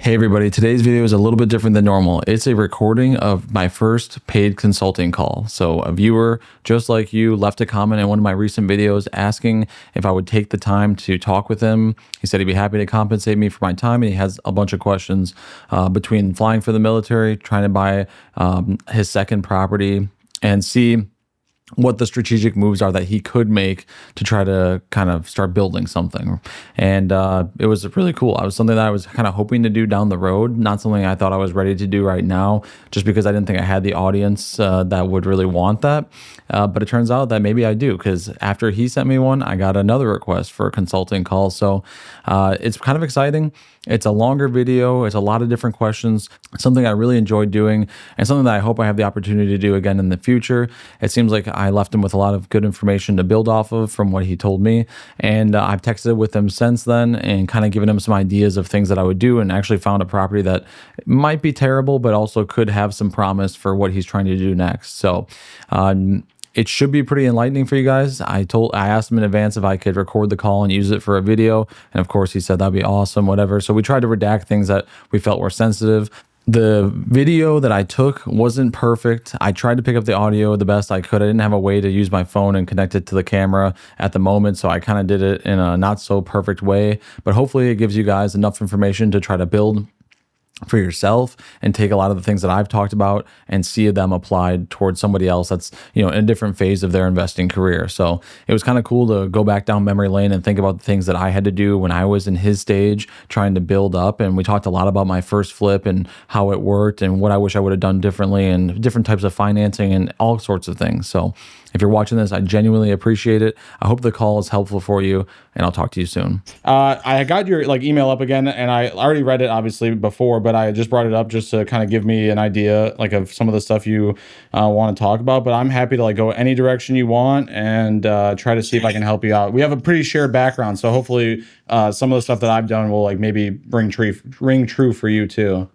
Hey everybody, today's video is a little bit different than normal. It's a recording of my first paid consulting call. So a viewer just like you left a comment in one of my recent videos asking if I would take the time to talk with him. He said he'd be happy to compensate me for my time, and he has a bunch of questions between flying for the military, trying to buy his second property, and see what the strategic moves are that he could make to try to kind of start building something. And it was really cool. It was something that I was kind of hoping to do down the road, not something I thought I was ready to do right now, just because I didn't think I had the audience that would really want that. But it turns out that maybe I do, because after he sent me one, I got another request for a consulting call. So it's kind of exciting. It's a longer video. It's a lot of different questions, something I really enjoyed doing, and something that I hope I have the opportunity to do again in the future. It seems like I left him with a lot of good information to build off of from what he told me. And I've texted with him since then and kind of given him some ideas of things that I would do, and actually found a property that might be terrible, but also could have some promise for what he's trying to do next. So, it should be pretty enlightening for you guys. I asked him in advance if I could record the call and use it for a video. And of course he said that'd be awesome, whatever. So we tried to redact things that we felt were sensitive. The video that I took wasn't perfect. I tried to pick up the audio the best I could. I didn't have a way to use my phone and connect it to the camera at the moment, so I kind of did it in a not so perfect way. But hopefully it gives you guys enough information to try to build for yourself and take a lot of the things that I've talked about and see them applied towards somebody else that's, in a different phase of their investing career. So it was kind of cool to go back down memory lane and think about the things that I had to do when I was in his stage trying to build up. And we talked a lot about my first flip and how it worked and what I wish I would have done differently and different types of financing and all sorts of things. So if you're watching this, I genuinely appreciate it. I hope the call is helpful for you, and I'll talk to you soon. I got your email up again, and I already read it obviously before, but I just brought it up just to kind of give me an idea of some of the stuff you want to talk about. But I'm happy to go any direction you want and try to see if I can help you out. We have a pretty shared background, so hopefully some of the stuff that I've done will maybe ring true for you too.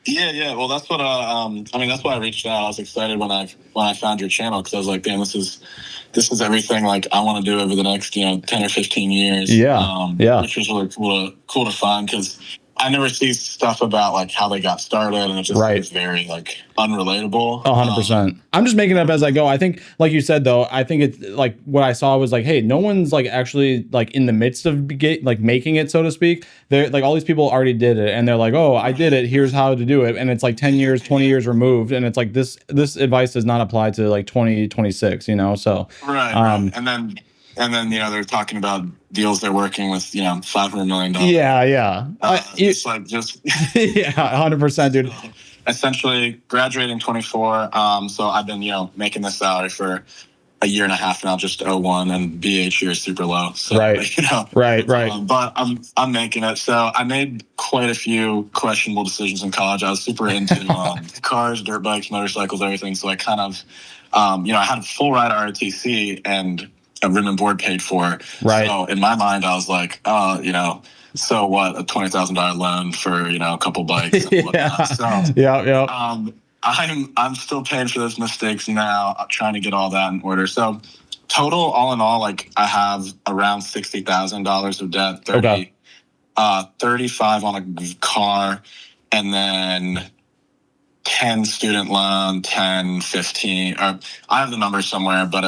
Yeah. Well, that's what that's why I reached out. I was excited when I found your channel, because I was like, damn, this is everything I want to do over the next 10 or 15 years. Yeah. Which was really cool to find, because I never see stuff about how they got started, and it just is very unrelatable. 100%. I'm just making it up as I go. I think, like you said though, I think it's what I saw was hey, no one's actually in the midst of making it, so to speak. They're all these people already did it, and they're oh, I did it, here's how to do it, and it's 10 years, 20 years removed, and it's this advice does not apply to 2026, so right. And then they're talking about deals they're working with, $500 million. Yeah. Just yeah, 100%, dude. Essentially graduating 24. So I've been, making this salary for a year and a half now, just 01, and BH here is super low. So, right. Right. But I'm making it. So I made quite a few questionable decisions in college. I was super into cars, dirt bikes, motorcycles, everything. So I kind of, I had a full ride at ROTC and a room and board paid for. Right. So in my mind, I was like, so what? A $20,000 loan for a couple bikes. And whatnot. So yeah. I'm still paying for those mistakes now. I'm trying to get all that in order. So total, all in all, I have around $60,000 of debt. 35 on a car, and then 10 student loan, 10, 15. Or I have the numbers somewhere, but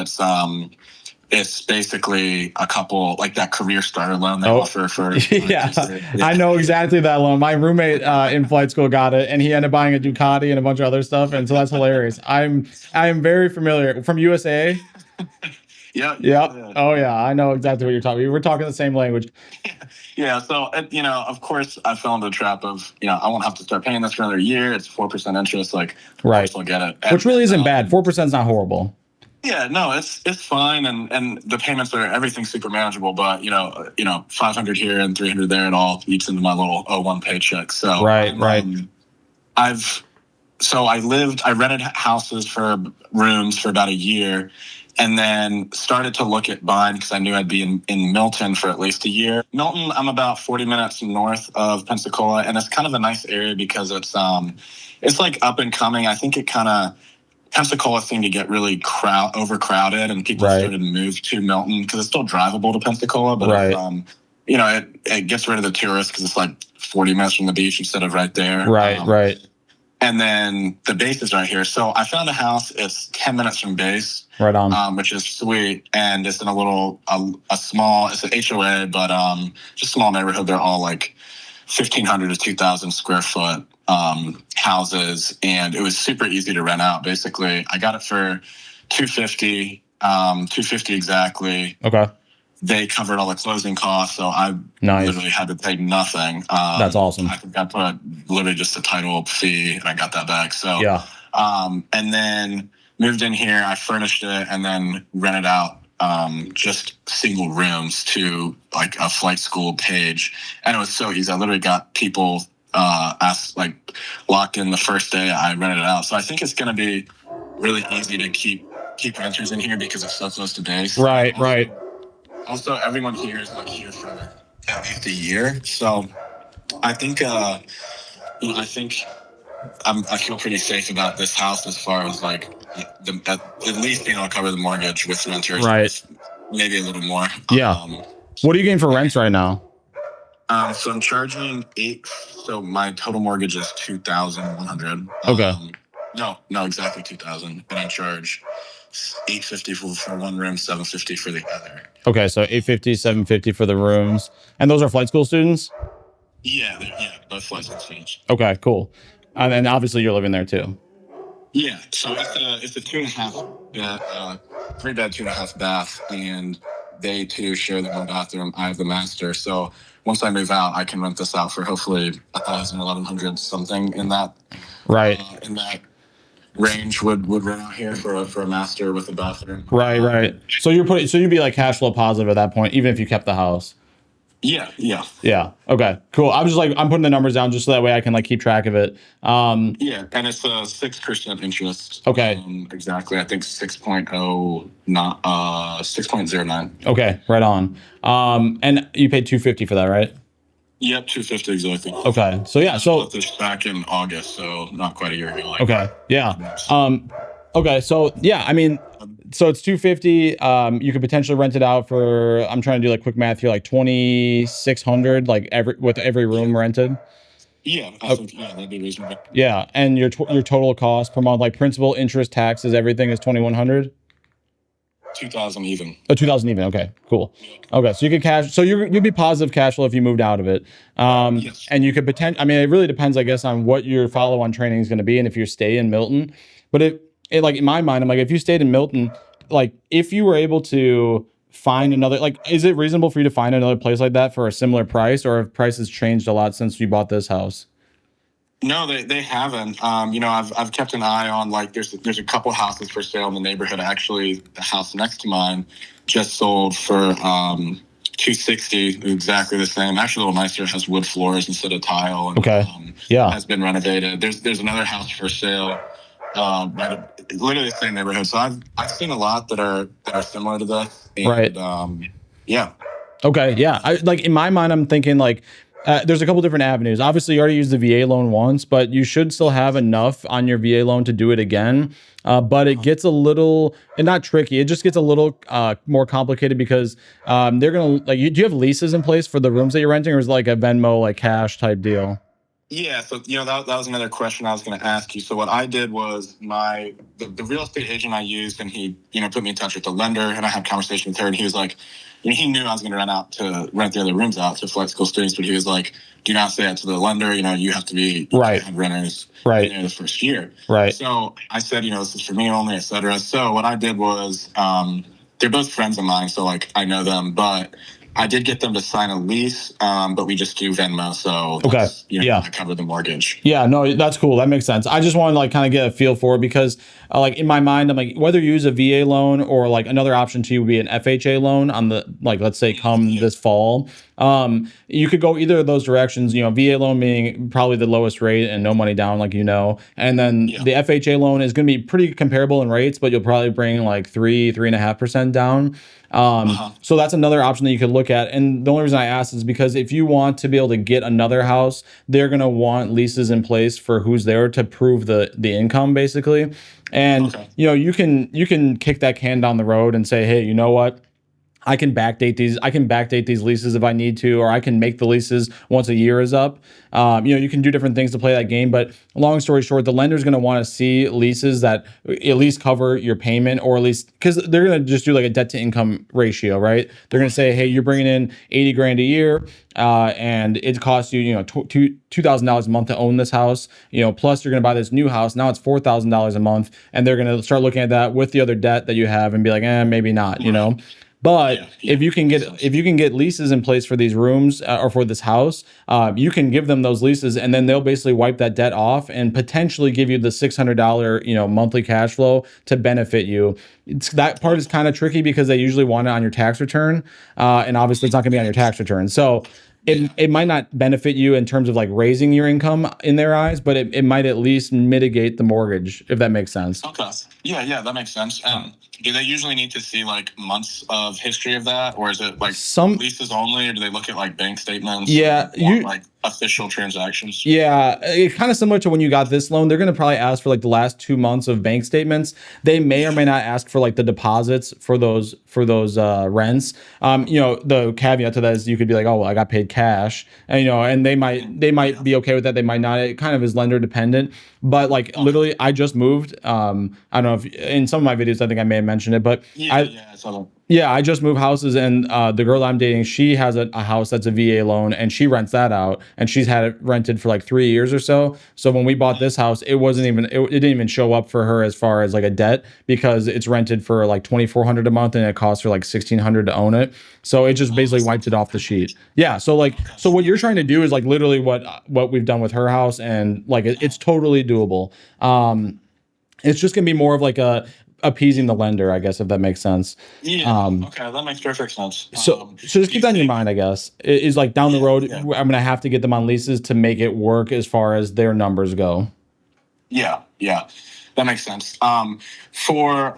it's basically a couple that career starter loan they offer for. Yeah, I know exactly that loan. My roommate in flight school got it, and he ended up buying a Ducati and a bunch of other stuff, and so that's hilarious. I am very familiar from USA. Yep. Oh yeah, I know exactly what you're talking about. We're talking the same language. Yeah. So of course, I fell into the trap of I won't have to start paying this for another year. It's 4% interest. Of course I'll get it. Which really isn't bad. 4% is not horrible. Yeah, no, it's fine, and the payments everything's super manageable. But 500 here and 300 there, it all eats into my little 01 paycheck. So right. I rented houses for rooms for about a year, and then started to look at buying, because I knew I'd be in Milton for at least a year. Milton, I'm about 40 minutes north of Pensacola, and it's kind of a nice area because it's up and coming. I think Pensacola seemed to get really overcrowded, and people started to move to Milton because it's still drivable to Pensacola, but it gets rid of the tourists because it's 40 minutes from the beach instead of right there. Right. And then the base is right here. So I found a house. It's 10 minutes from base. Right on. Which is sweet. And it's in a small, it's an HOA, but just small neighborhood. They're all like 1,500 to 2,000 square foot houses. And it was super easy to rent out. Basically, I got it for $250 exactly. Okay. They covered all the closing costs, so I literally had to pay nothing. That's awesome. I think I put literally just a title fee, and I got that back. So yeah. And then moved in here. I furnished it, and then rented out just single rooms to like a flight school page, and it was so easy. I literally got people locked in the first day I rented it out. So I think it's going to be really easy to keep renters in here because it's so close to base. Right. Also, everyone here is like here for at least a year, so I think I feel pretty safe about this house as far as like at least cover the mortgage with renters, right? Maybe a little more. Yeah. What are you getting for rents right now? So I'm charging $8. So my total mortgage is $2,100. Okay. No, exactly $2,000, and I charge $850 for one room, $750 for the other. Okay, so $850, $750 for the rooms, and those are flight school students. Yeah, both flight school students. Okay, cool. And then obviously you're living there too. Yeah, so it's a 2.5 bed, 3-bed, 2.5 bath, and they too share the one bathroom. I have the master, so once I move out, I can rent this out for hopefully $1,000, $1,100 something in that. Right. In that range would rent out here for a master with a bathroom. Right. So you'd be like cash flow positive at that point, even if you kept the house. Yeah. Okay, cool. I'm putting the numbers down just so that way I can like keep track of it. Yeah, and it's a 6% interest. Okay. Exactly. I think 6.09. Okay, right on. And you paid $250 for that, right? Yep, $250 exactly. Okay. So yeah, bought this back in August, so not quite a year ago. Okay. Yeah. Okay. So yeah, I mean, so it's $250. You could potentially rent it out for, I'm trying to do like quick math here, like $2,600, like with every room rented. Yeah, I think that'd be reasonable. Yeah, and your total cost per month, like principal, interest, taxes, everything is $2,100. 2,000 even. Oh, 2,000 even. Okay, cool. Okay, so you could you'd be positive cash flow if you moved out of it. Yes. And you could I mean, it really depends, I guess, on what your follow-on training is going to be and if you stay in Milton. But it like in my mind, I'm like, if you stayed in Milton, like if you were able to find another, like, is it reasonable for you to find another place like that for a similar price, or have prices changed a lot since you bought this house? No, they haven't. I've kept an eye on, like, there's a couple houses for sale in the neighborhood. Actually, the house next to mine just sold for $260, exactly the same. Actually, a little nicer. It has wood floors instead of tile. And, okay. Has been renovated. There's another house for sale, literally the same neighborhood. So I've seen a lot that are similar to this. And, right. Yeah. Okay. Yeah. I like in my mind, I'm thinking like. There's a couple different avenues. Obviously, you already used the VA loan once, but you should still have enough on your VA loan to do it again. But it gets a little, and not tricky, it just gets a little more complicated because they're going to, like, do you have leases in place for the rooms that you're renting, or is it like a Venmo, like cash type deal? Yeah, so that was another question I was going to ask you. So what I did was the real estate agent I used, and he put me in touch with the lender, and I had a conversation with her, and he was like, he knew I was going to rent the other rooms out to flight school students, but he was like, do not say that to the lender. You have to be renters in the first year. Right. So I said, this is for me only, et cetera. So what I did was, they're both friends of mine, so like I know them, but I did get them to sign a lease, but we just do Venmo, so I cover the mortgage. Yeah, no, that's cool. That makes sense. I just wanted to like kind of get a feel for it because like in my mind, I'm like, whether you use a VA loan or like another option to you would be an FHA loan on the, like, let's say this fall. You could go either of those directions, VA loan being probably the lowest rate and no money down, like, and then the FHA loan is going to be pretty comparable in rates, but you'll probably bring like 3.5% down. So that's another option that you could look at. And the only reason I asked is because if you want to be able to get another house, they're going to want leases in place for who's there to prove the income, basically. And, you can kick that can down the road and say, hey, you know what? I can backdate these leases if I need to, or I can make the leases once a year is up. You can do different things to play that game. But long story short, the lender's going to want to see leases that at least cover your payment, or at least, because they're going to just do like a debt to income ratio, right? They're going to say, hey, you're bringing in 80 grand a year, and it costs you, $2,000 a month to own this house. Plus you're going to buy this new house. Now it's $4,000 a month, and they're going to start looking at that with the other debt that you have and be like, maybe not, But if you can get leases in place for these rooms, or for this house, you can give them those leases, and then they'll basically wipe that debt off and potentially give you the $600 monthly cash flow to benefit you. That part is kind of tricky because they usually want it on your tax return, and obviously it's not going to be on your tax return. So it might not benefit you in terms of like raising your income in their eyes, but it might at least mitigate the mortgage, if that makes sense. Okay. Yeah, that makes sense. Do they usually need to see like months of history of that, or is it like some leases only, or do they look at like bank statements? Yeah, like official transactions. Yeah, it's kind of similar to when you got this loan. They're going to probably ask for like the last 2 months of bank statements. They may or may not ask for like the deposits for those rents. The caveat to that is you could be like, oh, well, I got paid cash, and they might be okay with that. They might not. It kind of is lender dependent. But like literally, I just moved. I don't know if in some of my videos I think I may have mentioned it, but I saw that. Yeah, I just moved houses, and the girl I'm dating, she has a house that's a VA loan, and she rents that out, and she's had it rented for like 3 years or so. So when we bought this house, it didn't even show up for her as far as like a debt, because it's rented for like $2,400 a month, and it costs her like $1,600 to own it. So it just basically wipes it off the sheet. Yeah. So what you're trying to do is like literally what we've done with her house, and like it's totally doable. It's just gonna be more of like appeasing the lender, I guess, if that makes sense. Yeah. Okay, that makes perfect sense. So just keep that in your mind, I guess. Is like down the road, I'm gonna have to get them on leases to make it work as far as their numbers go. Yeah, that makes sense. For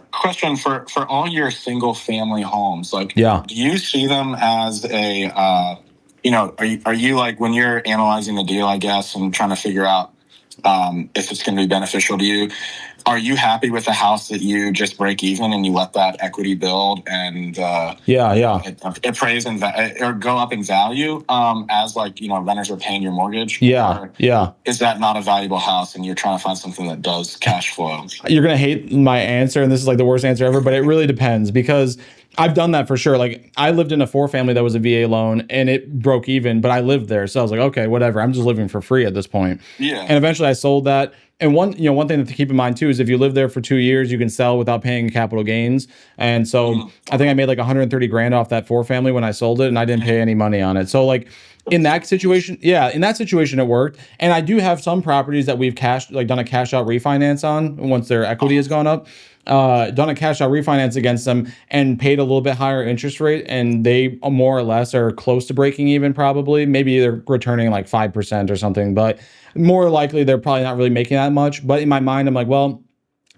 all your single family homes, like, do you see them as a, are you like, when you're analyzing the deal, I guess, and trying to figure out if it's going to be beneficial to you, are you happy with a house that you just break even and you let that equity build and it praise or go up in value as like renters are paying your mortgage? Or is that not a valuable house and you're trying to find something that does cash flow? You're gonna hate my answer, and this is like the worst answer ever, but it really depends, because I've done that for sure. Like I lived in a 4-family that was a VA loan, and it broke even, but I lived there. So I was like, okay, whatever. I'm just living for free at this point. Yeah. And eventually I sold that. And one thing to keep in mind too is if you live there for 2 years, you can sell without paying capital gains. And so I think I made like 130 grand off that 4-family when I sold it, and I didn't pay any money on it. So like in that situation, it worked. And I do have some properties that we've done a cash out refinance on once their equity has gone up. Done a cash out refinance against them and paid a little bit higher interest rate, and they more or less are close to breaking even, probably. Maybe they're returning like 5% or something, but more likely they're probably not really making that much. But in my mind, I'm like, well,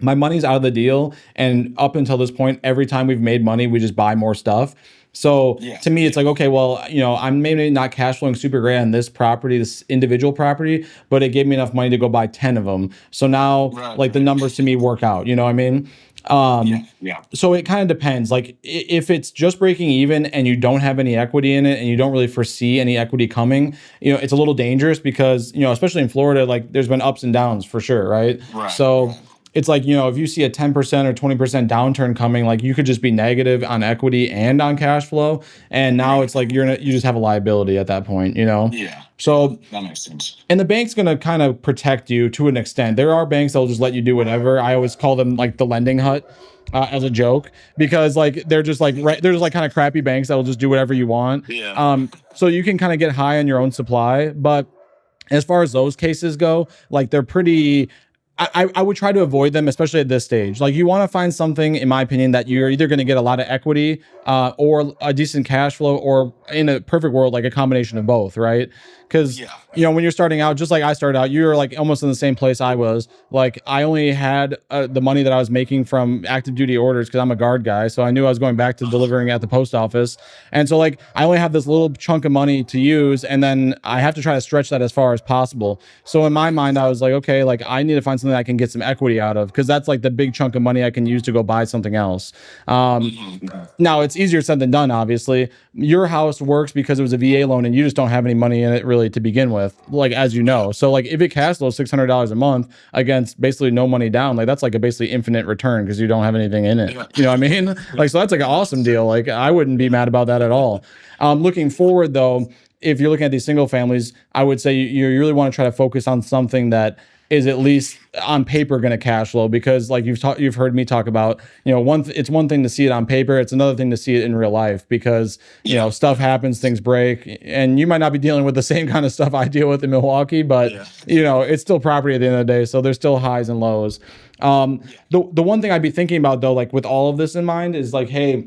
my money's out of the deal, and up until this point, every time we've made money, we just buy more stuff. So to me, it's like, okay, well, I'm maybe not cash flowing super great on this property, this individual property, but it gave me enough money to go buy 10 of them. So now like the numbers to me work out, you know what I mean? So it kind of depends. Like if it's just breaking even and you don't have any equity in it and you don't really foresee any equity coming, it's a little dangerous because, especially in Florida, like there's been ups and downs for sure. Right. So it's like, if you see a 10% or 20% downturn coming, like you could just be negative on equity and on cash flow. And now it's like you just have a liability at that point, So that makes sense. And the bank's going to kind of protect you to an extent. There are banks that will just let you do whatever. I always call them like the lending hut. As a joke, because like they're just like kind of crappy banks that will just do whatever you want. So you can kind of get high on your own supply. But as far as those cases go, like they're pretty. I would try to avoid them, especially at this stage. Like you want to find something, in my opinion, that you're either going to get a lot of equity or a decent cash flow, or in a perfect world, like a combination of both, right? Because, when you're starting out, just like I started out, you're like almost in the same place I was. Like I only had the money that I was making from active duty orders because I'm a guard guy. So I knew I was going back to delivering at the post office. And so like I only have this little chunk of money to use, and then I have to try to stretch that as far as possible. So in my mind, I was like, okay, like I need to find something I can get some equity out of, because that's like the big chunk of money I can use to go buy something else. Now it's easier said than done. Obviously, your house works because it was a VA loan, and you just don't have any money in it really to begin with, like, as you know. So like if it cash flows $600 a month against basically no money down, like that's like a basically infinite return because you don't have anything in it. You know what I mean? Like, so that's like an awesome deal. Like I wouldn't be mad about that at all. Looking forward though, if you're looking at these single families, I would say you really want to try to focus on something that is at least on paper going to cash flow, because like you've heard me talk about, it's one thing to see it on paper, it's another thing to see it in real life, because stuff happens, things break, and you might not be dealing with the same kind of stuff I deal with in Milwaukee, but it's still property at the end of the day, so there's still highs and lows. The one thing I'd be thinking about though, like with all of this in mind, is like, hey,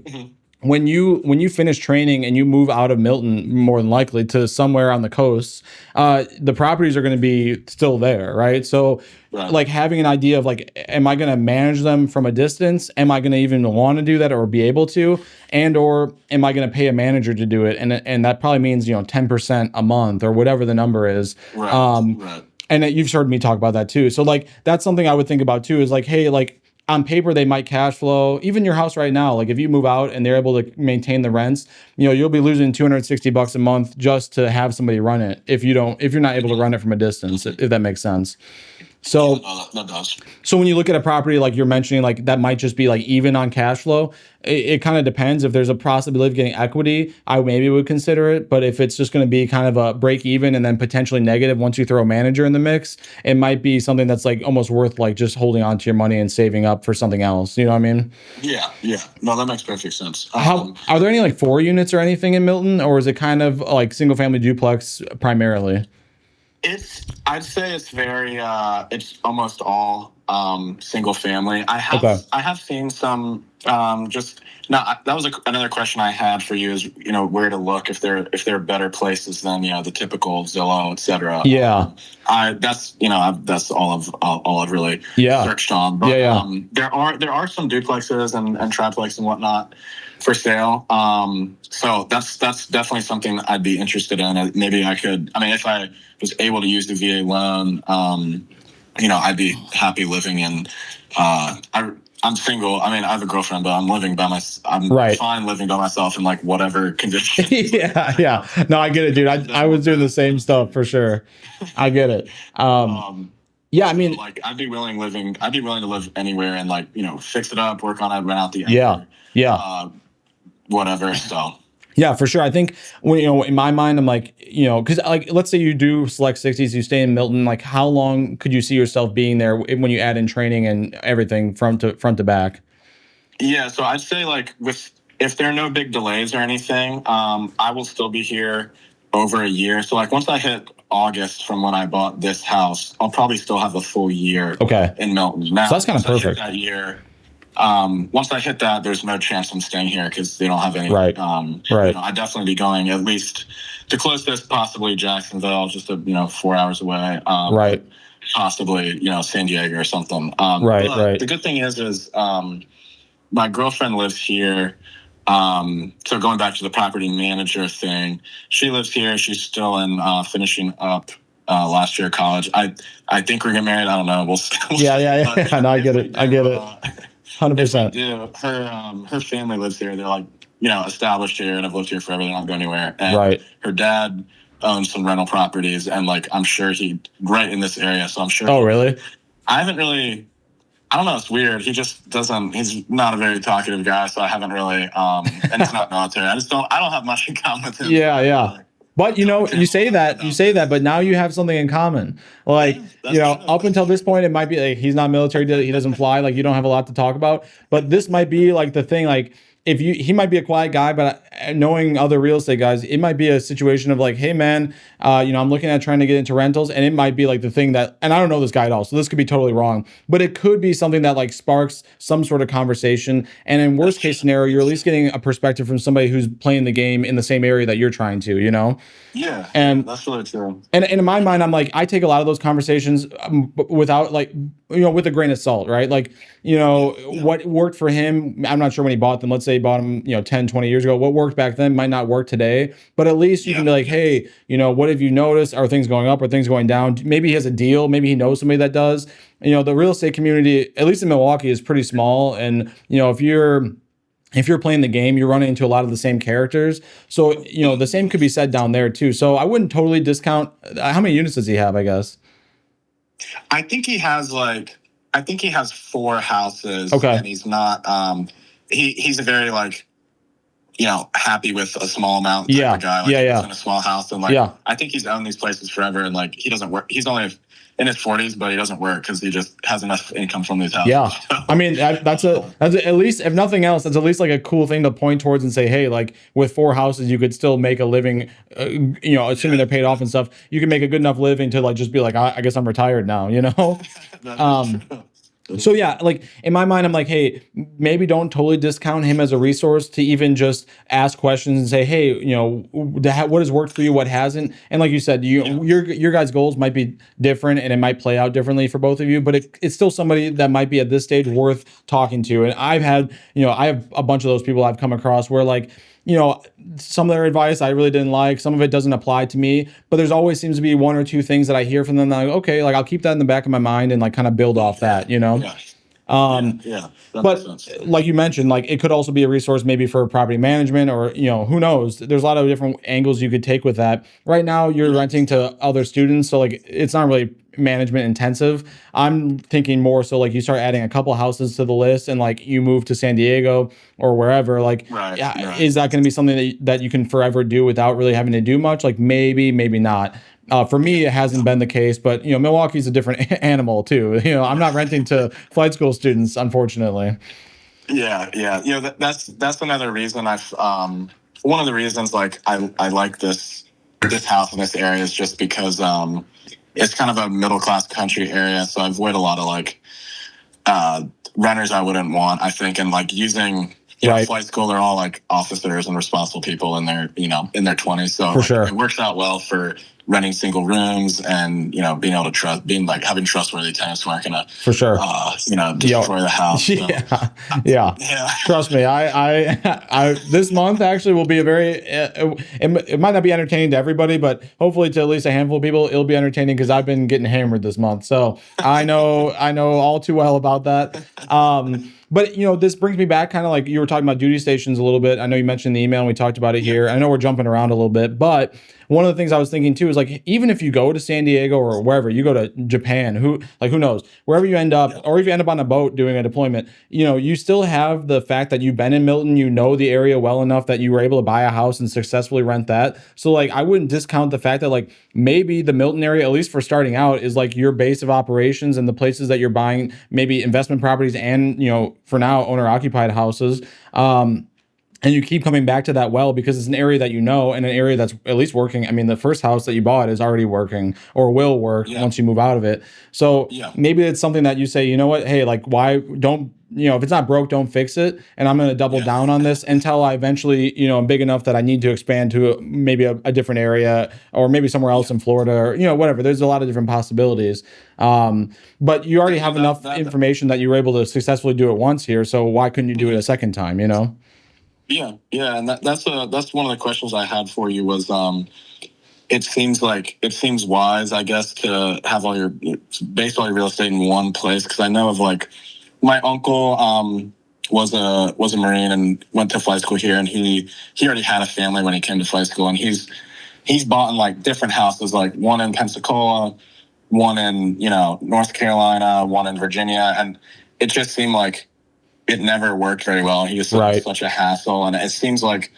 when you finish training and you move out of Milton, more than likely to somewhere on the coast, the properties are going to be still there, right? So like having an idea of like, am I going to manage them from a distance? Am I going to even want to do that or be able to? And or am I going to pay a manager to do it? And that probably means 10% a month or whatever the number is. And you've heard me talk about that too. So like that's something I would think about too, is like, hey, like on paper they might cash flow. Even your house right now, like if you move out and they're able to maintain the rents, you'll be losing $260 a month just to have somebody run it if you're not able to run it from a distance, if that makes sense. So that does. So when you look at a property like you're mentioning, like that might just be like even on cash flow, it kind of depends. If there's a possibility of getting equity, I maybe would consider it. But if it's just going to be kind of a break even and then potentially negative once you throw a manager in the mix, it might be something that's like almost worth like just holding on to your money and saving up for something else. You know what I mean? Yeah. No, that makes perfect sense. Are there any like 4 units or anything in Milton, or is it kind of like single family duplex primarily? I'd say it's very, it's almost all single family. I have seen some, that was another question I had for you, is, where to look if there are better places than, the typical Zillow, et cetera. Yeah. That's all I've really searched on. But there are some duplexes and triplex and whatnot for sale. So that's definitely something I'd be interested in. Maybe I could, if I was able to use the VA loan, I'd be happy living in, I'm single. I have a girlfriend, but I'm living by myself. I'm fine living by myself in like whatever condition. Yeah. No, I get it, dude. I was doing the same stuff for sure. I get it. Yeah, like I'd be willing to live anywhere and like, fix it up, work on it, rent out the whatever. So yeah, for sure. I think when, in my mind, I'm like, because like, let's say you do select 60s, you stay in Milton, like how long could you see yourself being there when you add in training and everything front to back? Yeah. So I'd say like if there are no big delays or anything, I will still be here over a year. So like once I hit August from when I bought this house, I'll probably still have a full year in Milton. Now, so that's kind of perfect. That year, once I hit that, there's no chance I'm staying here because they don't have any. I'd definitely be going at least the closest, possibly Jacksonville, just 4 hours away. Possibly, San Diego or something. But the good thing is my girlfriend lives here. So going back to the property manager thing, she lives here. She's still in finishing up last year of college. I think we're getting married. I don't know. We'll yeah. No, I get it. 100%. Yeah, her family lives here. They're like, established here and have lived here forever. They're not going anywhere. And her dad owns some rental properties, and like I'm sure he right in this area. So I'm sure. Oh, really? I haven't really. I don't know. It's weird. He just doesn't. He's not a very talkative guy, so I haven't really. And he's not military. I don't have much in common with him. Yeah. But you say that, but now you have something in common. Like, up until this point, it might be like he's not military, he doesn't fly, like you don't have a lot to talk about. But this might be like the thing, like he might be a quiet guy, but knowing other real estate guys, it might be a situation of like, hey man, I'm looking at trying to get into rentals, and it might be like the thing that, and I don't know this guy at all, so this could be totally wrong, but it could be something that like sparks some sort of conversation. And in worst case scenario, you're at least getting a perspective from somebody who's playing the game in the same area that you're trying to, Yeah, and that's really true. And in my mind, I'm like, I take a lot of those conversations without like with a grain of salt, right? Like, what worked for him, I'm not sure when he bought them. Let's say he bought them, 10, 20 years ago. What worked back then might not work today, but at least you can be like, hey, what have you noticed? Are things going up? Are things going down? Maybe he has a deal. Maybe he knows somebody that does. The real estate community, at least in Milwaukee, is pretty small. And, if you're playing the game, you're running into a lot of the same characters. So, the same could be said down there too. So I wouldn't totally discount. How many units does he have, I guess? I think he has four houses, Okay. and he's not. He's a very like, happy with a small amount type of guy. Like he lives in a small house, and like I think he's owned these places forever, and like he doesn't work. He's only in his 40s, but he doesn't work because he just has enough income from these houses. Yeah, I mean that's at least, if nothing else, that's at least like a cool thing to point towards and say, hey, like with four houses, you could still make a living. Assuming they're paid off and stuff, you can make a good enough living to like just be like, I guess I'm retired now. So yeah, like in my mind, I'm like, hey, maybe don't totally discount him as a resource to even just ask questions and say, hey, what has worked for you, what hasn't, and like you said, your guys' goals might be different and it might play out differently for both of you, but it's still somebody that might be at this stage worth talking to. And I have a bunch of those people I've come across where like, some of their advice I really didn't like. Some of it doesn't apply to me, but there's always seems to be one or two things that I hear from them that I'm like, okay, like I'll keep that in the back of my mind and like kind of build off that, Yeah. But like you mentioned, like it could also be a resource maybe for property management or, who knows? There's a lot of different angles you could take with that. Right now you're renting to other students, so like it's not really management intensive. I'm thinking more so like you start adding a couple houses to the list and like you move to San Diego or wherever, like is that going to be something that you can forever do without really having to do much? Like maybe not. For me, it hasn't been the case, but Milwaukee's a different animal too. I'm not renting to flight school students, unfortunately. Yeah. That's another reason one of the reasons like I like this house in this area is just because it's kind of a middle class country area, so I avoid a lot of like renters I wouldn't want. I think, and like using flight school, they're all like officers and responsible people in their in their 20s, so for sure it works out well for renting single rooms and being able to having trustworthy tenants who aren't gonna for sure destroy the house. Yeah. Trust me, I this month actually will be a very it might not be entertaining to everybody, but hopefully to at least a handful of people it'll be entertaining because I've been getting hammered this month, so I know all too well about that. But this brings me back kind of like you were talking about duty stations a little bit. I know you mentioned the email and we talked about it here. I know we're jumping around a little bit, but one of the things I was thinking too is like even if you go to San Diego or wherever, you go to Japan, who knows, wherever you end up, or if you end up on a boat doing a deployment, you still have the fact that you've been in Milton, you know the area well enough that you were able to buy a house and successfully rent that. So like I wouldn't discount the fact that like maybe the Milton area, at least for starting out, is like your base of operations and the places that you're buying maybe investment properties and for now owner occupied houses. And you keep coming back to that well because it's an area that and an area that's at least working. I mean, the first house that you bought is already working or will work once you move out of it. So maybe it's something that you say, you know what, hey, like why don't if it's not broke, don't fix it. And I'm going to double down on this until I eventually, I'm big enough that I need to expand to maybe a different area or maybe somewhere else in Florida or, whatever. There's a lot of different possibilities. But you already have enough information that you were able to successfully do it once here. So why couldn't you do it a second time, Yeah, and that's one of the questions I had for you was it seems wise, I guess, to have base all your real estate in one place, because I know of like my uncle was a Marine and went to flight school here, and he already had a family when he came to flight school, and he's bought in like different houses, like one in Pensacola, one in North Carolina, one in Virginia, and it just seemed like it never worked very well. He was such a hassle, and it seems like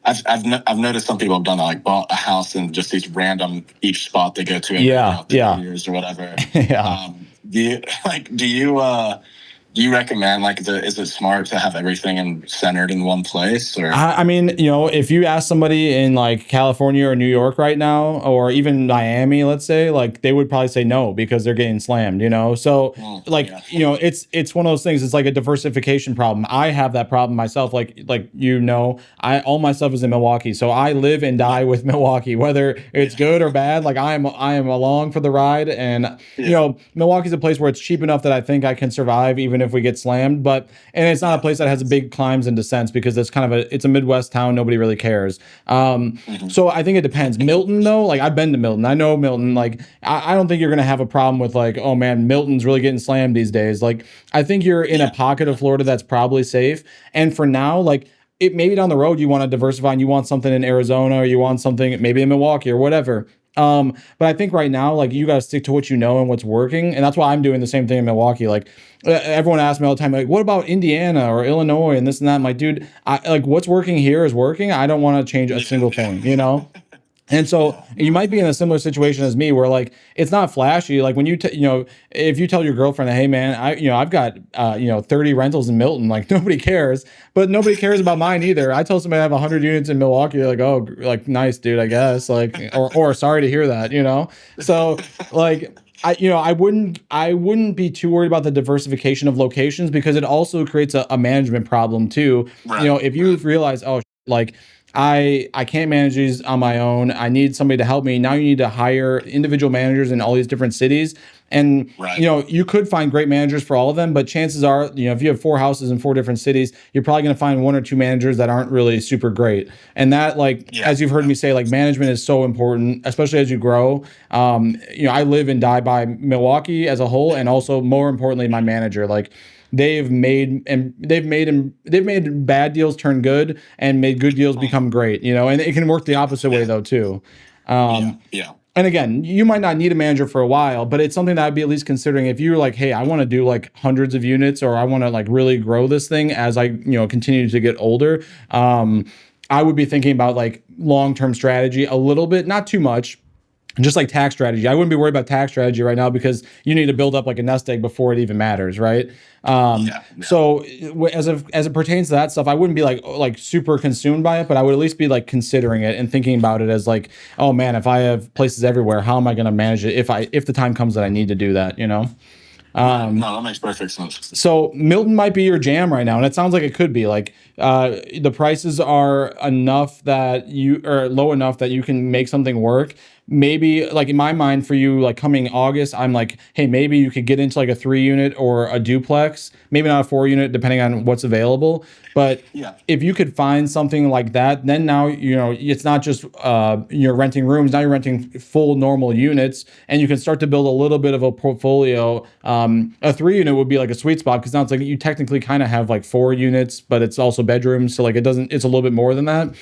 I've noticed some people have done that, like bought a house in just these random each spot they go to in 3 years or whatever. do you recommend like is it smart to have everything centered in one place or? I mean, if you ask somebody in like California or New York right now, or even Miami, let's say, like they would probably say no because they're getting slammed, So like, Yeah. it's one of those things. It's like a diversification problem. I have that problem myself. Like all my stuff is in Milwaukee, so I live and die with Milwaukee, whether it's good or bad. Like I am along for the ride, and Milwaukee's a place where it's cheap enough that I think I can survive even if we get slammed. And it's not a place that has big climbs and descents because it's a Midwest town. Nobody really cares. So I think it depends. Milton though, like I've been to Milton. I know Milton. Like I don't think you're gonna have a problem with like, oh man, Milton's really getting slammed these days. Like I think you're in a pocket of Florida that's probably safe. And for now, like it maybe down the road you want to diversify and you want something in Arizona or you want something maybe in Milwaukee or whatever. But I think right now, like you got to stick to what you know and what's working, and that's why I'm doing the same thing in Milwaukee. Like everyone asks me all the time, like, what about Indiana or Illinois and this and that? I'm like, dude, like what's working here is working. I don't want to change a single thing. And so you might be in a similar situation as me where like it's not flashy. Like when if you tell your girlfriend, hey man, I've got 30 rentals in Milton, like nobody cares, but nobody cares about mine either. I tell somebody I have 100 units in Milwaukee, they're like, oh, like nice dude, I guess, like or sorry to hear that. So like I wouldn't be too worried about the diversification of locations because it also creates a management problem too. Right. If you realize, oh, like I can't manage these on my own. I need somebody to help me. Now you need to hire individual managers in all these different cities. And right. You could find great managers for all of them, but chances are, if you have 4 houses in 4 different cities, you're probably going to find 1 or 2 managers that aren't really super great. And that, like, as you've heard me say, like management is so important, especially as you grow. I live and die by Milwaukee as a whole, and also more importantly, my manager. Like, they've made bad deals turn good and made good deals become great, and it can work the opposite way though too. Yeah. And again, you might not need a manager for a while, but it's something that I'd be at least considering if you're like, hey, I want to do like hundreds of units, or I want to like really grow this thing as I, continue to get older. I would be thinking about like long-term strategy a little bit, not too much. Just like tax strategy. I wouldn't be worried about tax strategy right now because you need to build up like a nest egg before it even matters, right? So as it pertains to that stuff, I wouldn't be like super consumed by it, but I would at least be like considering it and thinking about it as like, oh man, if I have places everywhere, how am I going to manage it if the time comes that I need to do that, No, that makes perfect sense. So Milton might be your jam right now, and it sounds like it could be. Like the prices are enough that low enough that you can make something work. Maybe like in my mind for you, like coming August, I'm like, hey, maybe you could get into like a 3 unit or a duplex, maybe not a 4 unit, depending on what's available. But if you could find something like that, then now, it's not just you're renting rooms, now you're renting full normal units, and you can start to build a little bit of a portfolio. A 3 unit would be like a sweet spot because now it's like you technically kind of have like 4 units, but it's also bedrooms. So like it's a little bit more than that.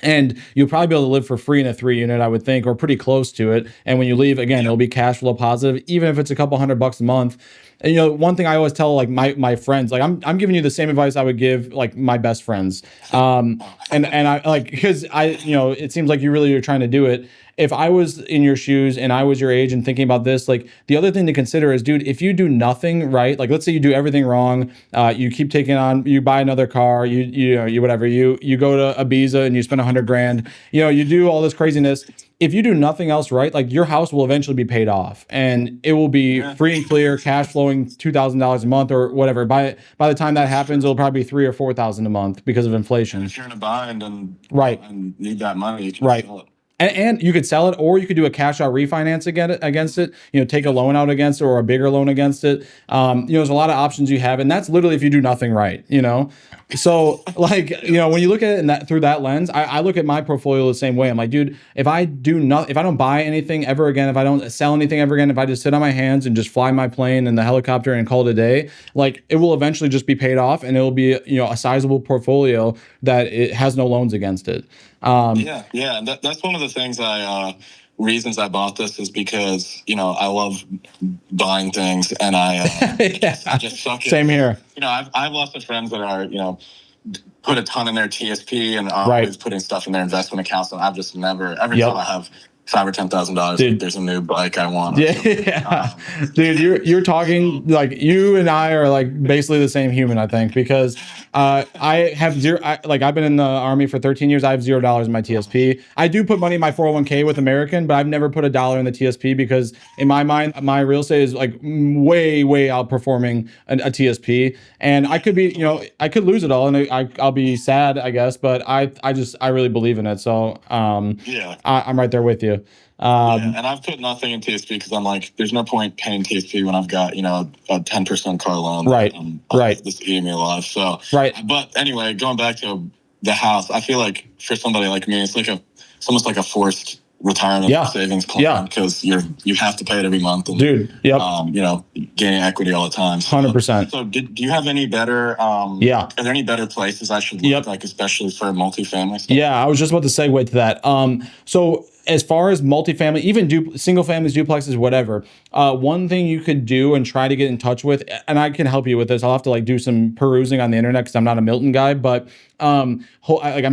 And you'll probably be able to live for free in a 3 unit, I would think, or pretty close to it. And when you leave, again, it'll be cash flow positive, even if it's a couple $100 a month. And one thing I always tell like my friends, like I'm giving you the same advice I would give like my best friends. And I like because it seems like you really are trying to do it. If I was in your shoes and I was your age and thinking about this, like the other thing to consider is, dude, if you do nothing right, like let's say you do everything wrong, you keep taking on, you buy another car, you go to Ibiza and you spend $100,000, you do all this craziness. If you do nothing else right, like your house will eventually be paid off and it will be free and clear, cash flowing $2,000 a month or whatever. By the time that happens, it'll probably be $3,000 or $4,000 a month because of inflation. If you're in a bind and need that money, you can sell it. And you could sell it, or you could do a cash out refinance against it. Take a loan out against it or a bigger loan against it. There's a lot of options you have, and that's literally if you do nothing right. So like when you look at it through that lens, I look at my portfolio the same way. I'm like, dude, if I don't buy anything ever again, if I don't sell anything ever again, if I just sit on my hands and just fly my plane and the helicopter and call it a day, like it will eventually just be paid off, and it'll be a sizable portfolio that it has no loans against it. And that's one of the things reasons I bought this is because I love buying things and I just suck it. Same here. I've lots of friends that are put a ton in their TSP and always putting stuff in their investment accounts, and I've just never every time I have $5,000 or $10,000. Like, there's a new bike I want. Yeah, dude, you're talking like you and I are like basically the same human, I think, because I have zero. I've been in the Army for 13 years. I have $0 in my TSP. I do put money in my 401k with American, but I've never put $1 in the TSP because in my mind, my real estate is like way outperforming a TSP, and I could be, I could lose it all, and I'll be sad, I guess, but I really believe in it. So yeah, I'm right there with you. Yeah, and I've put nothing in TSP because I'm like, there's no point paying TSP when I've got, a 10% car loan. Right. Right. This eating me alive. So, right. But anyway, going back to the house, I feel like for somebody like me, it's almost like a forced retirement savings plan because you have to pay it every month. And, dude, yep. Gaining equity all the time. 100%. So do you have any better, are there any better places I should look like, especially for multifamily stuff? Yeah, I was just about to segue to that. So as far as multifamily, even single families, duplexes, whatever, one thing you could do and try to get in touch with, and I can help you with this. I'll have to like do some perusing on the internet because I'm not a Milton guy, but I'm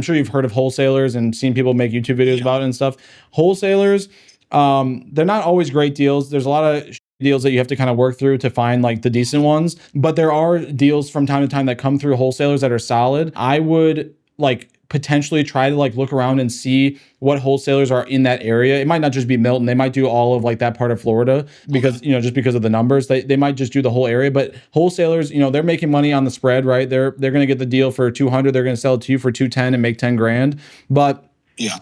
sure you've heard of wholesalers and seen people make YouTube videos about it and stuff. Wholesalers, they're not always great deals. There's a lot of deals that you have to kind of work through to find like the decent ones, but there are deals from time to time that come through wholesalers that are solid. I would like potentially try to like look around and see what wholesalers are in that area. It might not just be Milton. They might do all of like that part of Florida because, just because of the numbers, they might just do the whole area, but wholesalers, they're making money on the spread, right? They're going to get the deal for 200. They're going to sell it to you for 210 and make 10 grand. But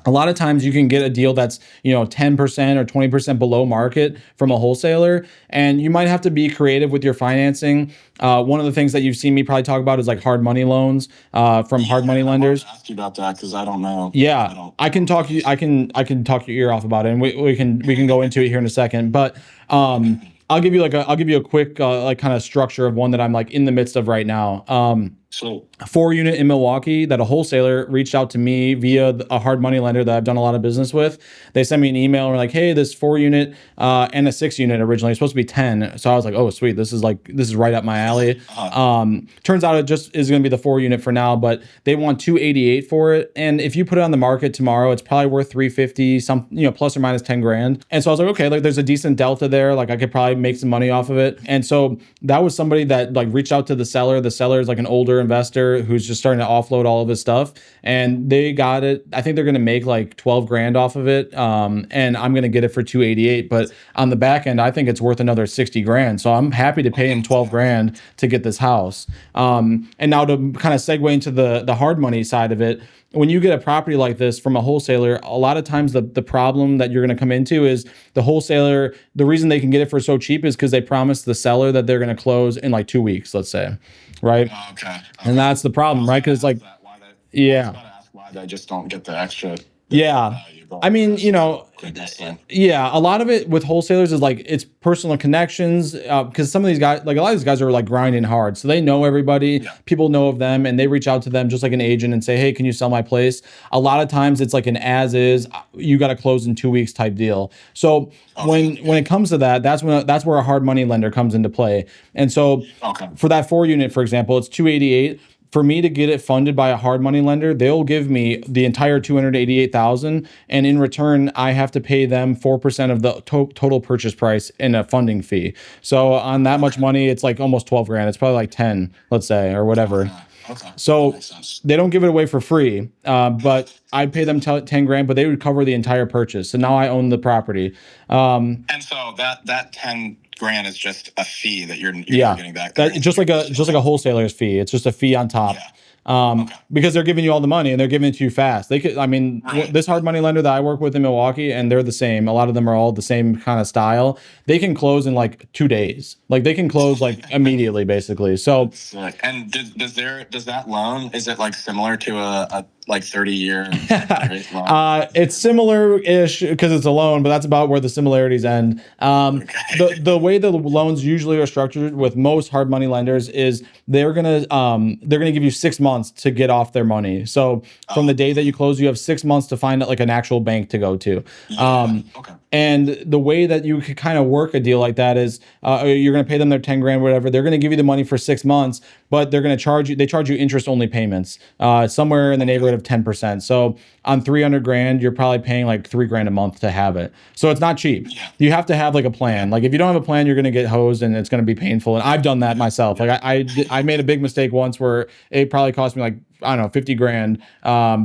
a lot of times you can get a deal that's, 10% or 20% below market from a wholesaler, and you might have to be creative with your financing. One of the things that you've seen me probably talk about is like hard money loans from hard money lenders. I ask you about that because I don't know. Yeah, I can talk you. I can talk your ear off about it, and we can go into it here in a second. But I'll give you a quick like kind of structure of one that I'm like in the midst of right now. So a 4-unit in Milwaukee that a wholesaler reached out to me via a hard money lender that I've done a lot of business with. They sent me an email and were like, hey, this 4-unit and a 6-unit originally, it's supposed to be 10. So I was like, oh, sweet. This is right up my alley. Turns out it just is going to be the 4-unit for now, but they want $288 for it. And if you put it on the market tomorrow, it's probably worth $350, some, plus or minus 10 grand. And so I was like, okay, like there's a decent delta there. Like I could probably make some money off of it. And so that was somebody that like reached out to the seller. The seller is like an older investor who's just starting to offload all of his stuff, and they got it. I think they're going to make like 12 grand off of it. And I'm going to get it for 288, but on the back end, I think it's worth another 60 grand. So I'm happy to pay him 12 grand to get this house. And now to kind of segue into the hard money side of it, when you get a property like this from a wholesaler, a lot of times the problem that you're going to come into is the wholesaler, the reason they can get it for so cheap is because they promise the seller that they're going to close in like 2 weeks, let's say. Right. Okay. And that's the problem, right? Because like, why they just don't get the extra. I mean, a lot of it with wholesalers is like it's personal connections because some of these guys, like a lot of these guys are like grinding hard. So they know everybody, people know of them, and they reach out to them just like an agent and say, hey, can you sell my place? A lot of times it's like an as is, you got to close in 2 weeks type deal. So when it comes to that, that's where a hard money lender comes into play. And so for that 4-unit, for example, it's 288. For me to get it funded by a hard money lender, they'll give me the entire $288,000, and in return, I have to pay them 4% of the total purchase price in a funding fee. So on that much money, it's like almost 12 grand. It's probably like 10, let's say, or whatever. So they don't give it away for free, but I pay them 10 grand, but they would cover the entire purchase. So now I own the property. And so that 10 grand is just a fee that you're getting back. Just like a wholesaler's fee. It's just a fee on top. Because they're giving you all the money and they're giving it to you fast. This hard money lender that I work with in Milwaukee, and they're the same. A lot of them are all the same kind of style. They can close in like 2 days. Like they can close like immediately, basically. So, and does that loan, is it like similar to a like 30-year loan? It's similar-ish because it's a loan, but that's about where the similarities end. The way the loans usually are structured with most hard money lenders is they're gonna give you 6 months to get off their money. So from the day that you close, you have 6 months to find like an actual bank to go to. And the way that you could kind of work a deal like that is you're going to pay them their 10 grand, whatever. They're going to give you the money for 6 months. but they're going to charge you, they charge you interest only payments, somewhere in the neighborhood of 10%. So on 300 grand, you're probably paying like 3 grand a month to have it. So it's not cheap. You have to have like a plan. Like if you don't have a plan, you're going to get hosed and it's going to be painful. And I've done that myself. Like I made a big mistake once where it probably cost me like, I don't know, 50 grand,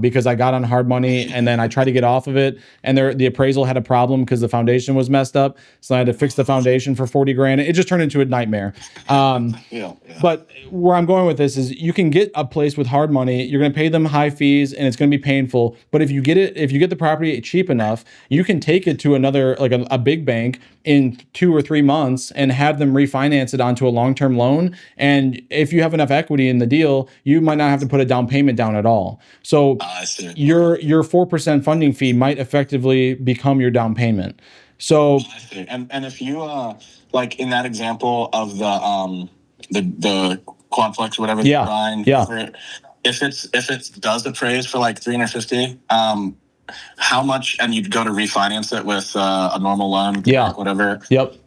because I got on hard money and then I tried to get off of it, and the appraisal had a problem because the foundation was messed up. So I had to fix the foundation for 40 grand. It just turned into a nightmare. But where I'm going with this is you can get a place with hard money. You're going to pay them high fees and it's going to be painful. But if you get the property cheap enough, you can take it to another, like a big bank in 2 or 3 months and have them refinance it onto a long-term loan. And if you have enough equity in the deal, you might not have to put a down payment down at all. So your 4% funding fee might effectively become your down payment. So I see. And if you like in that example of the quadplex or whatever Yeah, you're buying, if it does appraise for like 350, how much, and you'd go to refinance it with a normal loan, whatever.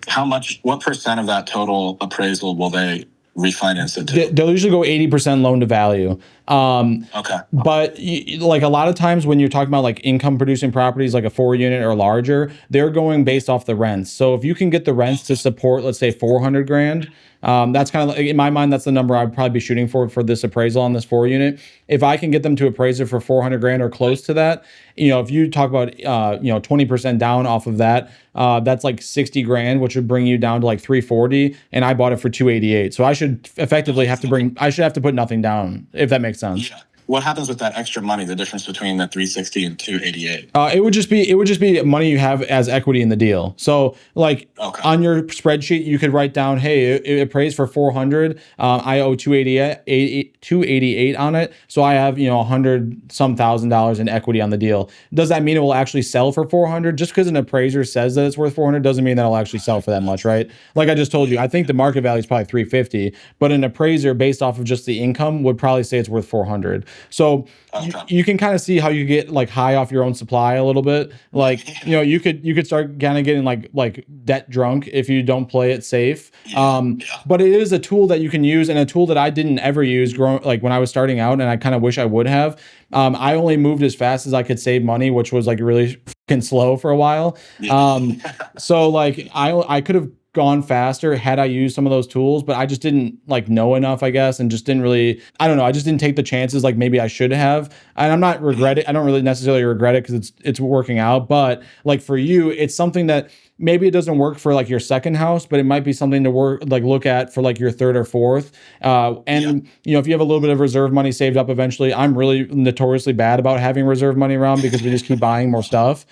How much? What percent of that total appraisal will they refinance it to? They'll usually go 80% loan to value. But like a lot of times when you're talking about like income producing properties, like a 4 unit or larger, they're going based off the rents. So if you can get the rents to support, let's say 400 grand, that's kind of like, in my mind, that's the number I'd probably be shooting for this appraisal on this 4 unit. If I can get them to appraise it for 400 grand or close to that, if you talk about, 20% down off of that, that's like 60 grand, which would bring you down to like 340. And I bought it for 288. So I should effectively have to put nothing down, if that makes sense. Yeah. What happens with that extra money, the difference between the 360 and 288? It would just be money you have as equity in the deal. So like on your spreadsheet, you could write down, hey, it appraised for 400. I owe 288 on it. So I have, $100 thousand in equity on the deal. Does that mean it will actually sell for 400? Just because an appraiser says that it's worth 400 doesn't mean that it'll actually sell for that much, right? Like I just told you, I think the market value is probably 350, but an appraiser based off of just the income would probably say it's worth 400. So you can kind of see how you get like high off your own supply a little bit. Like, you could start kind of getting like debt drunk if you don't play it safe. But it is a tool that you can use, and a tool that I didn't ever use like when I was starting out, and I kind of wish I would have. I only moved as fast as I could save money, which was like really fucking slow for a while. So like I could have gone faster had I used some of those tools, but I just didn't like know enough, I guess, and just didn't really, I don't know, I just didn't take the chances like maybe I should have. And I'm not regretting, I don't really necessarily regret it because it's working out, but like for you, it's something that maybe it doesn't work for like your second house, but it might be something to look at for like your third or fourth. If you have a little bit of reserve money saved up eventually, I'm really notoriously bad about having reserve money around because we just keep buying more stuff.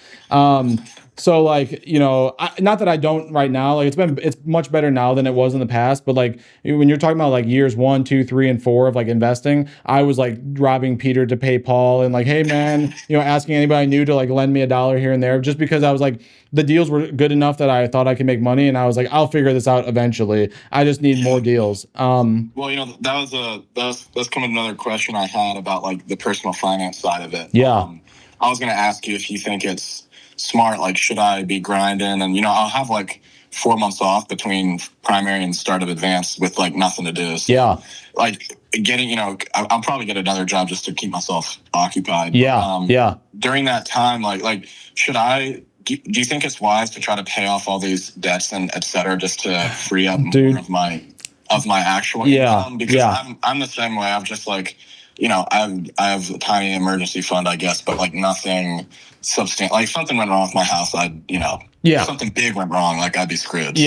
So like, not that I don't right now, like it's much better now than it was in the past, but like when you're talking about like years 1, 2, 3, and 4 of like investing, I was like robbing Peter to pay Paul and like, hey man, asking anybody new to like lend me $1 here and there, just because I was like, the deals were good enough that I thought I could make money. And I was like, I'll figure this out eventually. I just need more deals. Well, that's kind of another question I had about like the personal finance side of it. I was going to ask you if you think it's smart, like should I be grinding, and I'll have like 4 months off between primary and start of advanced with like nothing to do. So, like getting, I'll probably get another job just to keep myself occupied. During that time, like should I? Do you think it's wise to try to pay off all these debts and et cetera just to free up more of my actual income? Because I'm the same way. I'm just like, I have a tiny emergency fund, I guess, but like nothing substantial. Like if something went wrong with my house, if something big went wrong, like I'd be screwed.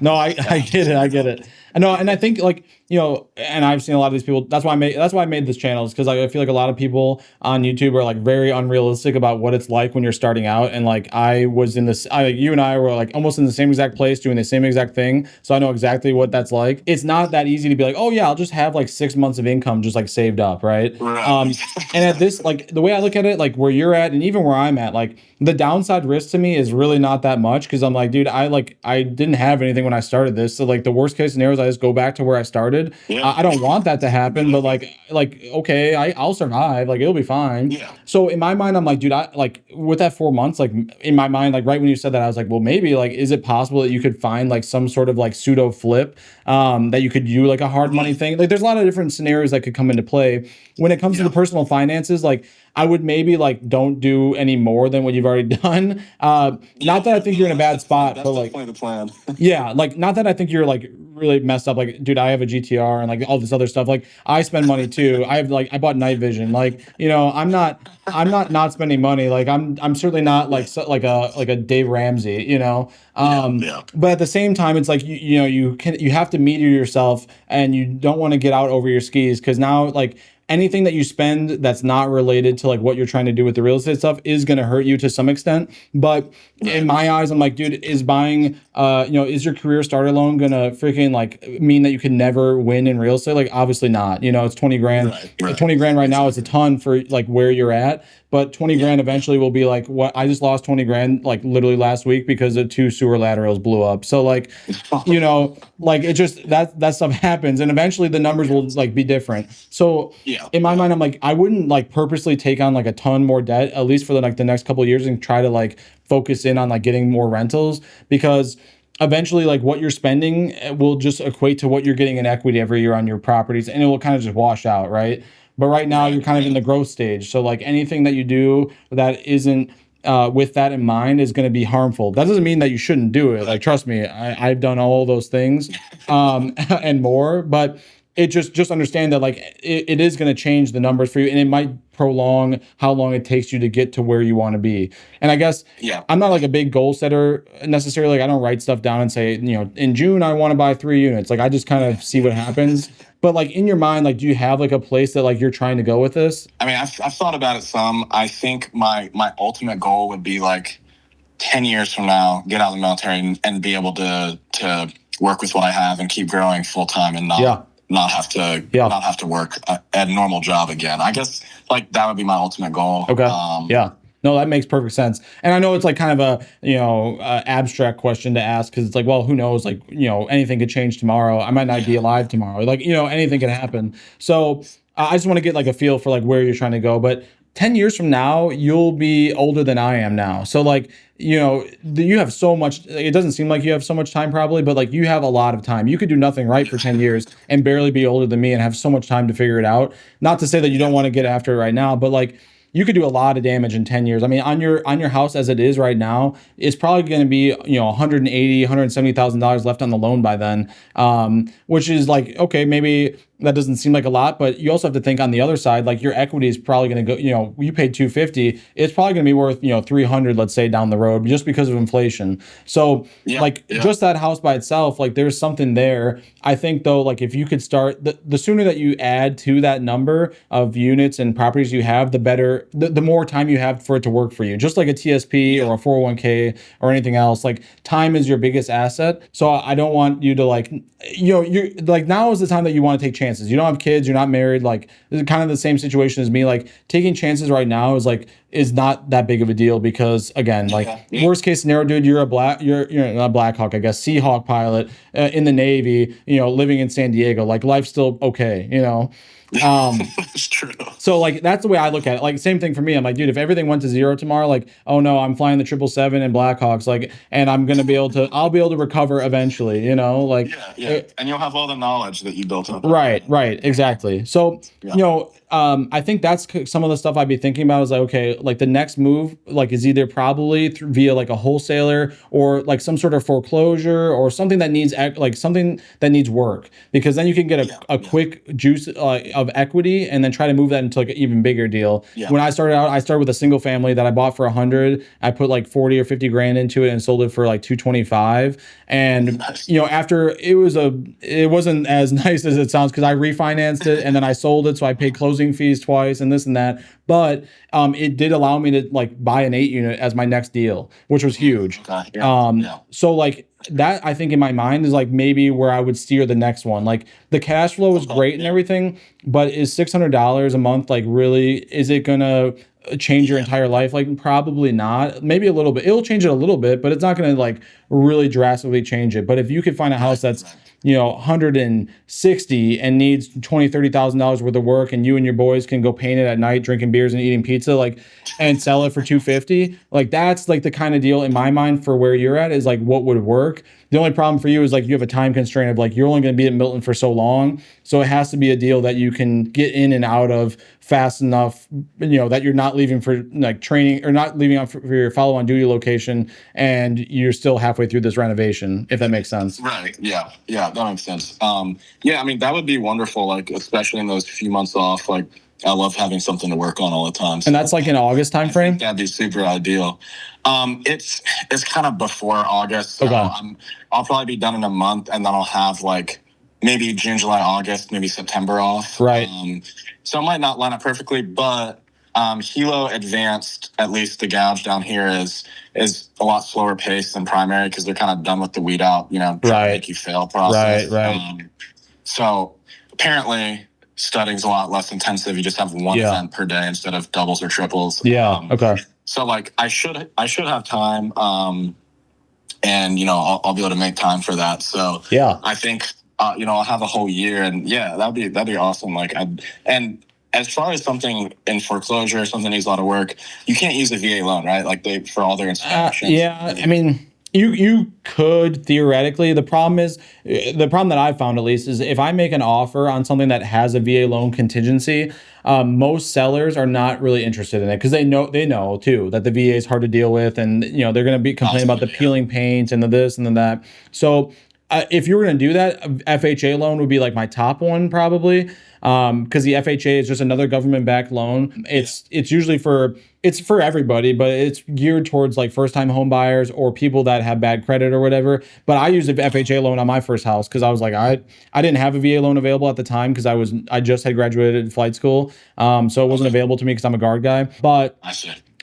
No, I get it. No, and I think like, and I've seen a lot of these people. That's why I made this channel, is because I feel like a lot of people on YouTube are like very unrealistic about what it's like when you're starting out. And like I was in this, you and I were like almost in the same exact place doing the same exact thing. So I know exactly what that's like. It's not that easy to be like, oh yeah, I'll just have like 6 months of income just like saved up, right? And at this, like the way I look at it, like where you're at and even where I'm at, like the downside risk to me is really not that much, because I'm like, dude, I didn't have anything when I started this. So like the worst case scenario is this, go back to where I started. Yeah. I don't want that to happen, but like okay, I'll survive. Like it'll be fine. Yeah. So in my mind, I'm like, dude, I like with that 4 months, like in my mind, like right when you said that, I was like, well, maybe like, is it possible that you could find like some sort of like pseudo flip, that you could do like a hard money thing? Like there's a lot of different scenarios that could come into play when it comes to the personal finances. Like I would maybe like don't do any more than what you've already done. Not that I think you're in a bad spot, but like definitely the plan. yeah, like not that I think you're like really messed up. Like, dude, I have a GTR and like all this other stuff. Like I spend money too. I have like I bought night vision. Like, you know, I'm not spending money. Like I'm certainly not like like a Dave Ramsey, you know. But at the same time, it's like you know, you have to meter yourself and you don't want to get out over your skis, because now like anything that you spend that's not related to like what you're trying to do with the real estate stuff is going to hurt you to some extent. But in my eyes, I'm like, dude, is buying you know, is your career starter loan gonna freaking like mean that you can never win in real estate? Like obviously not. You know, it's 20 grand. 20 grand right now is a ton for like where you're at, but 20 grand eventually will be like, what, I just lost 20 grand like literally last week because the 2 sewer laterals blew up. So like, you know, like it just that stuff happens, and eventually the numbers will like be different. So in my mind, I'm like, I wouldn't like purposely take on like a ton more debt, at least for the like the next couple of years, and try to like focus in on like getting more rentals, because eventually like what you're spending will just equate to what you're getting in equity every year on your properties, and it will kind of just wash out, right? But right now you're kind of in the growth stage, so like anything that you do that isn't with that in mind is going to be harmful. That doesn't mean that you shouldn't do it. Like trust me, I've done all those things and more, but it just understand that like it is going to change the numbers for you, and it might prolong how long it takes you to get to where you want to be. And I guess I'm not like a big goal setter necessarily. Like I don't write stuff down and say, you know, in June I want to buy 3 units. Like I just kind of see what happens. But like in your mind, like do you have like a place that like you're trying to go with this? I mean, I've thought about it some. I think my ultimate goal would be like 10 years from now, get out of the military and be able to work with what I have and keep growing full time and not have to work a normal job again. I guess like that would be my ultimate goal. Okay. No, that makes perfect sense. And I know it's like kind of a, you know, abstract question to ask, because it's like, well, who knows? Like, you know, anything could change tomorrow. I might not be alive tomorrow. Like, you know, anything could happen. So I just want to get like a feel for like where you're trying to go. But 10 years from now, you'll be older than I am now. So like, you know, you have so much, it doesn't seem like you have so much time probably, but like you have a lot of time. You could do nothing right for 10 years and barely be older than me and have so much time to figure it out. Not to say that you don't want to get after it right now, but like, you could do a lot of damage in 10 years. I mean, on your house as it is right now, it's probably going to be, you know, $170,000 left on the loan by then, which is like, okay, maybe that doesn't seem like a lot, but you also have to think on the other side, like your equity is probably going to go, you know, you paid 250, it's probably going to be worth, you know, 300, let's say down the road, just because of inflation. So just that house by itself, like there's something there. I think though, like if you could start, the sooner that you add to that number of units and properties you have, the better, the more time you have for it to work for you. Just like a TSP or a 401k or anything else, like time is your biggest asset. So I don't want you to like, you know, you're like, now is the time that you want to take chances. You don't have kids, you're not married. Like this is kind of the same situation as me. Like taking chances right now is not that big of a deal, because again, like worst case scenario, dude, you're not a Blackhawk, I guess, Seahawk pilot in the Navy, you know, living in San Diego. Like life's still okay, you know. It's true. So like that's the way I look at it. Like same thing for me. I'm like, dude, if everything went to zero tomorrow, like, oh no, I'm flying the 777 and Blackhawks, like, and I'll be able to recover eventually, you know, like and you'll have all the knowledge that you built up. Right, exactly. So you know, I think that's some of the stuff I'd be thinking about is like, okay, like the next move, like is either probably via like a wholesaler or like some sort of foreclosure or something that needs work, because then you can get a quick juice of equity and then try to move that into like an even bigger deal. When I started out, I started with a single family that I bought for 100. I put like 40 or 50 grand into it and sold it for like 225. And you know, after it wasn't as nice as it sounds, because I refinanced it and then I sold it, so I paid closing fees twice and this and that. But it did allow me to like buy an 8 unit as my next deal, which was huge. So like that, I think in my mind is like maybe where I would steer the next one. Like the cash flow is great and everything, but is $600 a month like really, is it gonna change your entire life? Like probably not. Maybe a little bit. It'll change it a little bit, but it's not gonna like really drastically change it. But if you could find a house that's 160 and needs $20,000-$30,000 worth of work, and you and your boys can go paint it at night, drinking beers and eating pizza, like, and sell it for 250, like that's like the kind of deal in my mind for where you're at is like what would work. The only problem for you is like you have a time constraint of like you're only going to be at Milton for so long, so it has to be a deal that you can get in and out of fast enough, that you're not leaving for like training or not leaving out for your follow-on duty location, and you're still halfway through this renovation, if that makes sense. Right. Yeah. Yeah. That makes sense. Yeah. I mean, that would be wonderful. Like, especially in those few months off. Like, I love having something to work on all the time. So and that's like in August time frame. That'd be super ideal. It's kind of before August. So Okay. I'll probably be done in a month, and then I'll have like maybe June, July, August, maybe September off. Right. So it might not line up perfectly, but Hilo Advanced, at least the gouge down here is a lot slower paced than primary because they're kind of done with the weed out, trying to make you fail process. Right. So apparently studying's a lot less intensive. You just have one event per day instead of doubles or triples. Yeah. Okay. So like I should have time, and I'll be able to make time for that. So yeah, I think I'll have a whole year, and yeah, that'd be awesome. Like and as far as something in foreclosure, something needs a lot of work, you can't use a VA loan, right? Like for all their inspections. Yeah, I mean, you could theoretically. The problem that I've found at least is if I make an offer on something that has a VA loan contingency, most sellers are not really interested in it because they know too that the VA is hard to deal with, and they're going to be complaining about the peeling paint and the this and the that. So if you were going to do that, FHA loan would be like my top one probably. Because the FHA is just another government-backed loan. It's usually for everybody, but it's geared towards like first-time home buyers or people that have bad credit or whatever. But I used an FHA loan on my first house because I was like I didn't have a VA loan available at the time because I just had graduated flight school, so it wasn't available to me because I'm a guard guy. But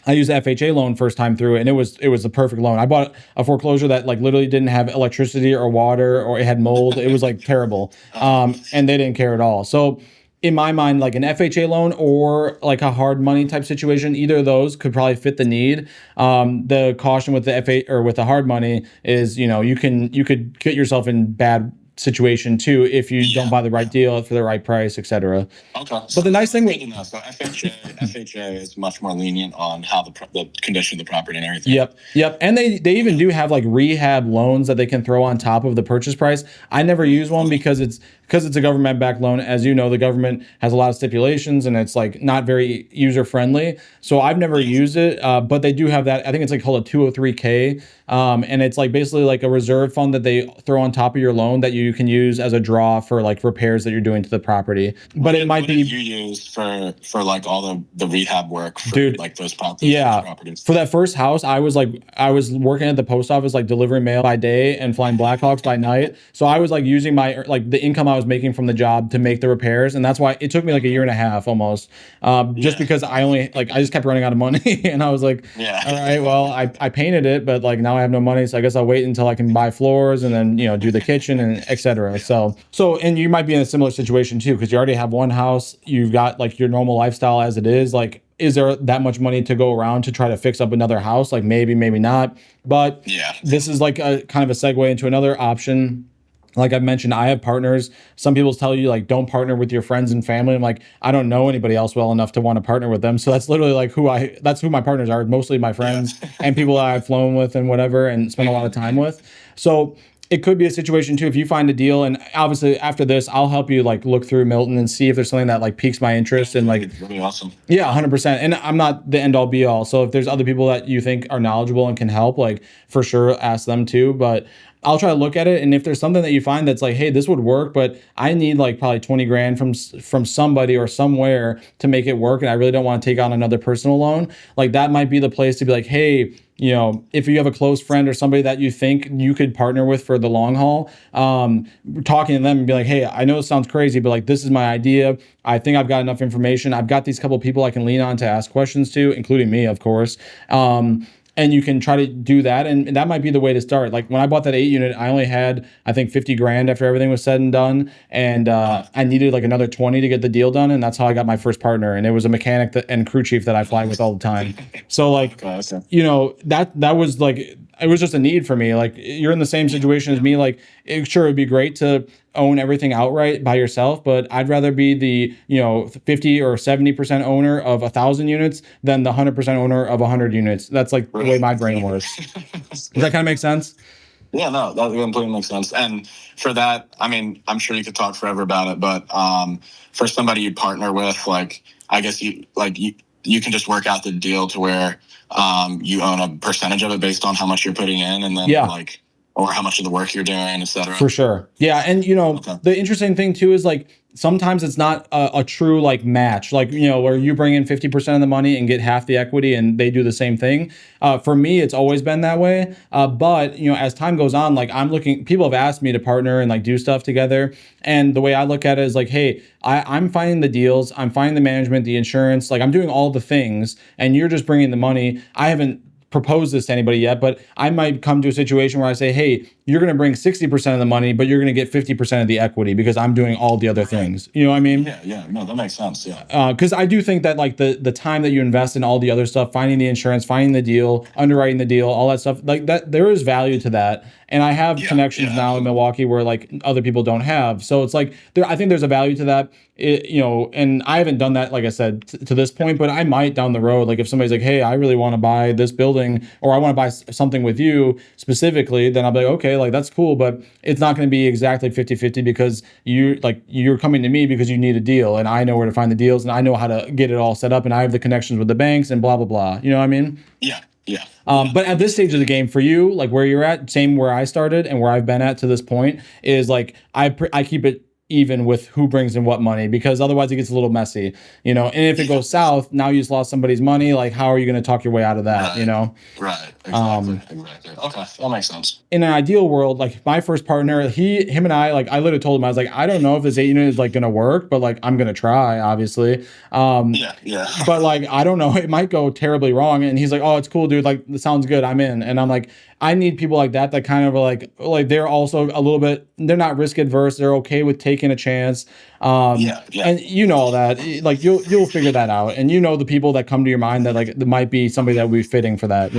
I used the FHA loan first time through, and it was the perfect loan. I bought a foreclosure that like literally didn't have electricity or water, or it had mold. It was like terrible, and they didn't care at all. So in my mind, like an FHA loan or like a hard money type situation, either of those could probably fit the need. The caution with the FHA or with the hard money is, you could get yourself in bad situation too if you don't buy the right deal for the right price, etc. Okay. But the nice thing with so FHA is much more lenient on how the condition of the property and everything. Yep. And they even do have like rehab loans that they can throw on top of the purchase price. I never use one because it's a government-backed loan. As you know, the government has a lot of stipulations and it's like not very user-friendly. So I've never used it, but they do have that. I think it's like called a 203K. And it's like basically like a reserve fund that they throw on top of your loan that you can use as a draw for like repairs that you're doing to the property. But it might be you use for like all the rehab work for dude, like those properties. Yeah. Those properties. For that first house, I was working at the post office, like delivering mail by day and flying Blackhawks by night. So I was like using my like the income I was making from the job to make the repairs, and that's why it took me like a year and a half almost, just because I just kept running out of money, and I was like, all right, well, I painted it, but like now I have no money, so I guess I'll wait until I can buy floors and then do the kitchen and etc. So and you might be in a similar situation too because you already have one house, you've got like your normal lifestyle as it is, like. Is there that much money to go around to try to fix up another house? Like maybe not. But this is like a kind of a segue into another option. Like I've mentioned, I have partners. Some people tell you like don't partner with your friends and family. I'm like, I don't know anybody else well enough to want to partner with them. So that's literally like that's who my partners are. Mostly my friends and people that I've flown with and whatever and spent a lot of time with. So it could be a situation too if you find a deal, and obviously after this I'll help you like look through Milton and see if there's something that like piques my interest and like it's really awesome. Yeah, 100%. And I'm not the end all be all. So if there's other people that you think are knowledgeable and can help, like for sure ask them too. But I'll try to look at it, and if there's something that you find that's like, hey, this would work, but I need like probably 20 grand from somebody or somewhere to make it work, and I really don't want to take on another personal loan, like that might be the place to be like, hey, if you have a close friend or somebody that you think you could partner with for the long haul, talking to them and be like, hey, I know it sounds crazy, but like this is my idea. I think I've got enough information. I've got these couple people I can lean on to ask questions to, including me, of course. And you can try to do that. And that might be the way to start. Like when I bought that 8 unit, I only had, I think 50 grand after everything was said and done. And I needed like another 20 to get the deal done. And that's how I got my first partner. And it was a mechanic and crew chief that I fly with all the time. So like, that was like it was just a need for me. Like you're in the same situation as me. Like sure, it'd be great to own everything outright by yourself, but I'd rather be the 50 or 70% owner of 1,000 units than the 100% owner of 100 units. That's like the way my brain works. Does that kind of make sense? Yeah, no, that completely makes sense. And for that, I mean, I'm sure you could talk forever about it, but for somebody you partner with, like, I guess you can just work out the deal to where you own a percentage of it based on how much you're putting in, and then like, or how much of the work you're doing, etc. For sure. Yeah. And the interesting thing too is like sometimes it's not a true like match, like where you bring in 50% of the money and get half the equity and they do the same thing. For me, it's always been that way. But as time goes on, like people have asked me to partner and like do stuff together. And the way I look at it is like, hey, I'm finding the deals, I'm finding the management, the insurance, like I'm doing all the things and you're just bringing the money. I haven't propose this to anybody yet, but I might come to a situation where I say, hey, you're going to bring 60% of the money, but you're going to get 50% of the equity because I'm doing all the other things. You know what I mean? Yeah. No, that makes sense. Yeah. Because I do think that like the time that you invest in all the other stuff, finding the insurance, finding the deal, underwriting the deal, all that stuff, like that, there is value to that. And I have connections now in Milwaukee where like other people don't have. So it's like I think there's a value to that. And I haven't done that, like I said, to this point, but I might down the road. Like if somebody's like, hey, I really want to buy this building or I want to buy something with you specifically, then I'll be like, okay, like that's cool, but it's not going to be exactly 50-50 because you're coming to me because you need a deal and I know where to find the deals and I know how to get it all set up and I have the connections with the banks and blah, blah, blah. You know what I mean? Yeah. But at this stage of the game for you, like where you're at, same where I started and where I've been at to this point is like, I keep it even with who brings in what money because otherwise it gets a little messy, and if it goes south, now you just lost somebody's money. Like, how are you going to talk your way out of that? Right. Exactly. Okay. That makes sense. In an ideal world, like my first partner, him and I, like I literally told him, I was like, I don't know if this 8 unit is like going to work, but like, I'm going to try obviously. Yeah. But like, I don't know, it might go terribly wrong. And he's like, oh, it's cool, dude. Like, it sounds good. I'm in. And I'm like, I need people like that kind of are like they're also a little bit, they're not risk adverse. They're okay with taking a chance. And all that, like you'll figure that out. And the people that come to your mind that like, there might be somebody that would be fitting for that,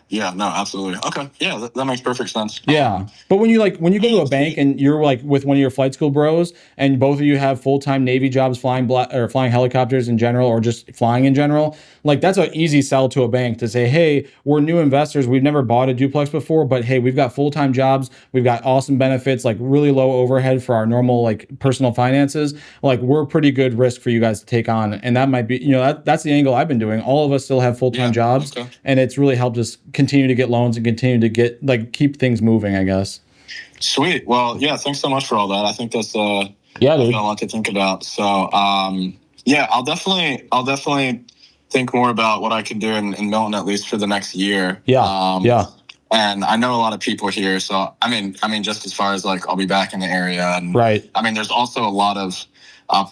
Yeah, no, absolutely. Okay. Yeah, that makes perfect sense. Yeah. But when you go to a bank and you're like with one of your flight school bros and both of you have full-time Navy jobs flying helicopters in general or just flying in general, like that's an easy sell to a bank to say, hey, we're new investors. We've never bought a duplex before, but hey, we've got full-time jobs. We've got awesome benefits, like really low overhead for our normal like personal finances. Like we're pretty good risk for you guys to take on. And that might be, that's the angle I've been doing. All of us still have full-time jobs and it's really helped us continue to get loans and continue to get keep things moving, I guess. Sweet. Well, yeah, thanks so much for all that. I think that's I've got a lot to think about. So I'll definitely think more about what I can do in Milton, at least for the next year. And I know a lot of people here, so I mean just as far as like I'll be back in the area, and I mean there's also a lot of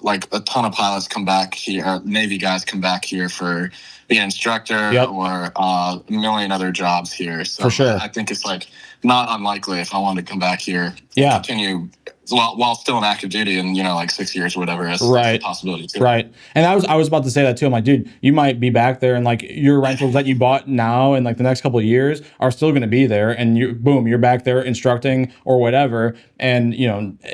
like a ton of pilots come back here, Navy guys come back here for being an instructor or a million other jobs here. So for sure. I think it's like not unlikely if I wanted to come back here and continue while still in active duty in like 6 years or whatever. It's a possibility too. Right. And I was about to say that too. I'm like, dude, you might be back there and like your rentals that you bought now and like the next couple of years are still going to be there, and you're back there instructing or whatever. And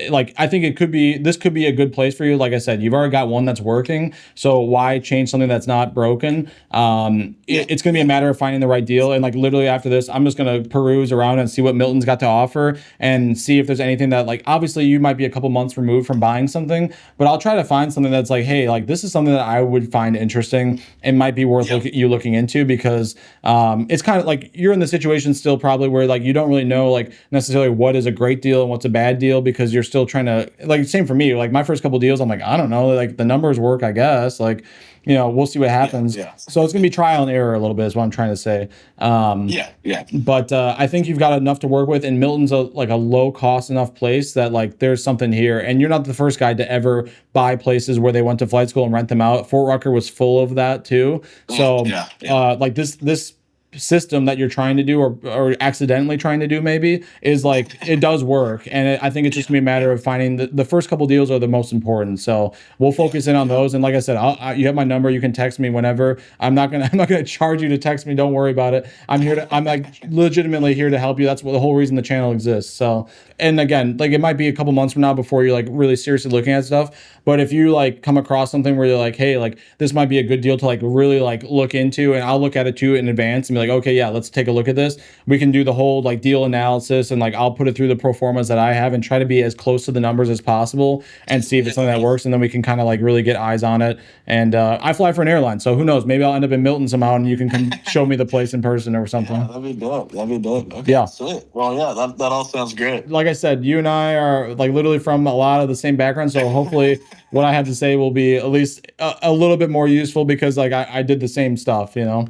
like I think this could be a good place for you. Like I said, you've already got one that's working, so why change something that's not broken? It's going to be a matter of finding the right deal. And like literally after this, I'm just going to peruse around and see what Milton's got to offer and see if there's anything that like obviously you might be a couple months removed from buying something, but I'll try to find something that's like, hey, like this is something that I would find interesting and might be worth you looking into, because it's kind of like you're in the situation still probably where like you don't really know like necessarily what is a great deal and what's a bad deal, because you're still trying to, like, same for me, like my first couple deals, I'm like, I don't know, like the numbers work, I guess, like we'll see what happens. So it's going to be trial and error a little bit is what I'm trying to say. But I think you've got enough to work with, and Milton's a low cost enough place that like there's something here. And you're not the first guy to ever buy places where they went to flight school and rent them out. Fort Rucker was full of that too. So like this system that you're trying to do, or accidentally trying to do, maybe, is like, it does work. And I think it's just gonna be a matter of finding the first couple deals are the most important. So we'll focus in on those. And like I said, you have my number. You can text me whenever. I'm not gonna charge you to text me. Don't worry about it. I'm like legitimately here to help you. That's what the whole reason the channel exists. So, and again, like, it might be a couple months from now before you're like really seriously looking at stuff. But if you like come across something where you're like, hey, like, this might be a good deal to like really like look into, and I'll look at it too in advance and be like, okay, yeah, let's take a look at this. We can do the whole like deal analysis, and like I'll put it through the pro formas that I have and try to be as close to the numbers as possible and see if it's something that works. And then we can kind of like really get eyes on it. And I fly for an airline, so who knows? Maybe I'll end up in Milton somehow, and you can come show me the place in person or something. Yeah, that'd be dope. That'd be dope. Okay, yeah. Sweet. Well, yeah, that all sounds great. Like I said, you and I are like literally from a lot of the same background, so hopefully what I have to say will be at least a little bit more useful, because like I did the same stuff, you know.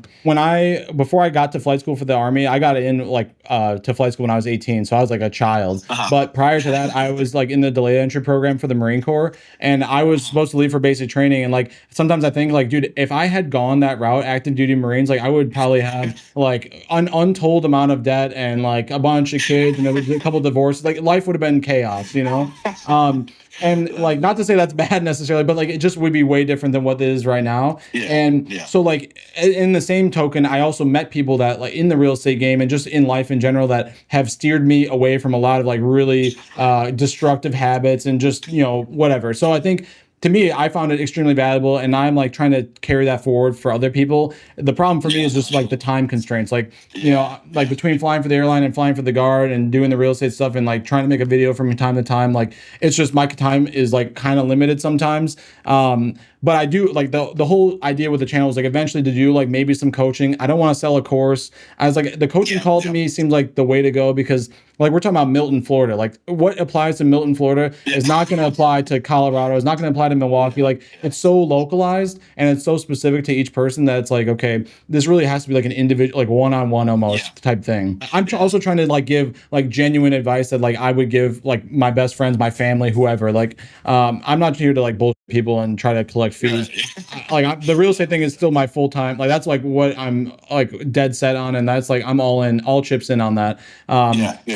Before I got to flight school for the Army, I got in like to flight school when I was 18, so I was like a child. But prior to that, I was like in the delayed entry program for the Marine Corps, and I was supposed to leave for basic training. And like sometimes I think like, dude, if I had gone that route, active duty Marines, like I would probably have like an untold amount of debt and like a bunch of kids, and there was a couple divorces. Like life would have been chaos, you know. And like, not to say that's bad necessarily, but like it just would be way different than what it is right now. So like, in the same token, I also met people that like in the real estate game and just in life in general that have steered me away from a lot of like really destructive habits and just, you know, whatever. So I think, to me, I found it extremely valuable, and I'm like trying to carry that forward for other people. The problem for me is just like the time constraints, like, you know, like between flying for the airline and flying for the Guard and doing the real estate stuff and like trying to make a video from time to time. Like, it's just my time is like kind of limited sometimes. But I do like the whole idea with the channel is like eventually to do like maybe some coaching. I don't want to sell a course. I was like, the coaching call to me seems like the way to go, because like we're talking about Milton, Florida. Like what applies to Milton, Florida is not going to apply to Colorado. It's not going to apply to Milwaukee. Like it's so localized and it's so specific to each person that it's like, okay, this really has to be like an individual, like one-on-one almost type thing. I'm also trying to like give like genuine advice that like I would give like my best friends, my family, whoever. Like I'm not here to like bullshit people and try to collect fees. Like the real estate thing is still my full time. Like that's like what I'm like dead set on, and that's like I'm all in, all chips in on that.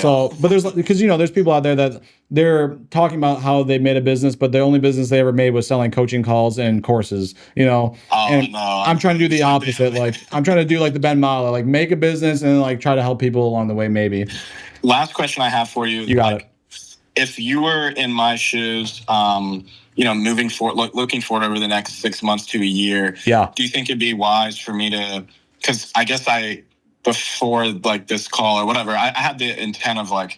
So, but there's, because you know, there's people out there that they're talking about how they made a business, but the only business they ever made was selling coaching calls and courses, you know. And no, I'm trying to do the opposite. Like I'm trying to do like the Ben Mala, like make a business and like try to help people along the way, maybe. Last question I have for you. You got it. If you were in my shoes, you know, moving forward, looking forward over the next 6 months to a year, do you think it'd be wise for me to, because I guess before like this call or whatever, I had the intent of like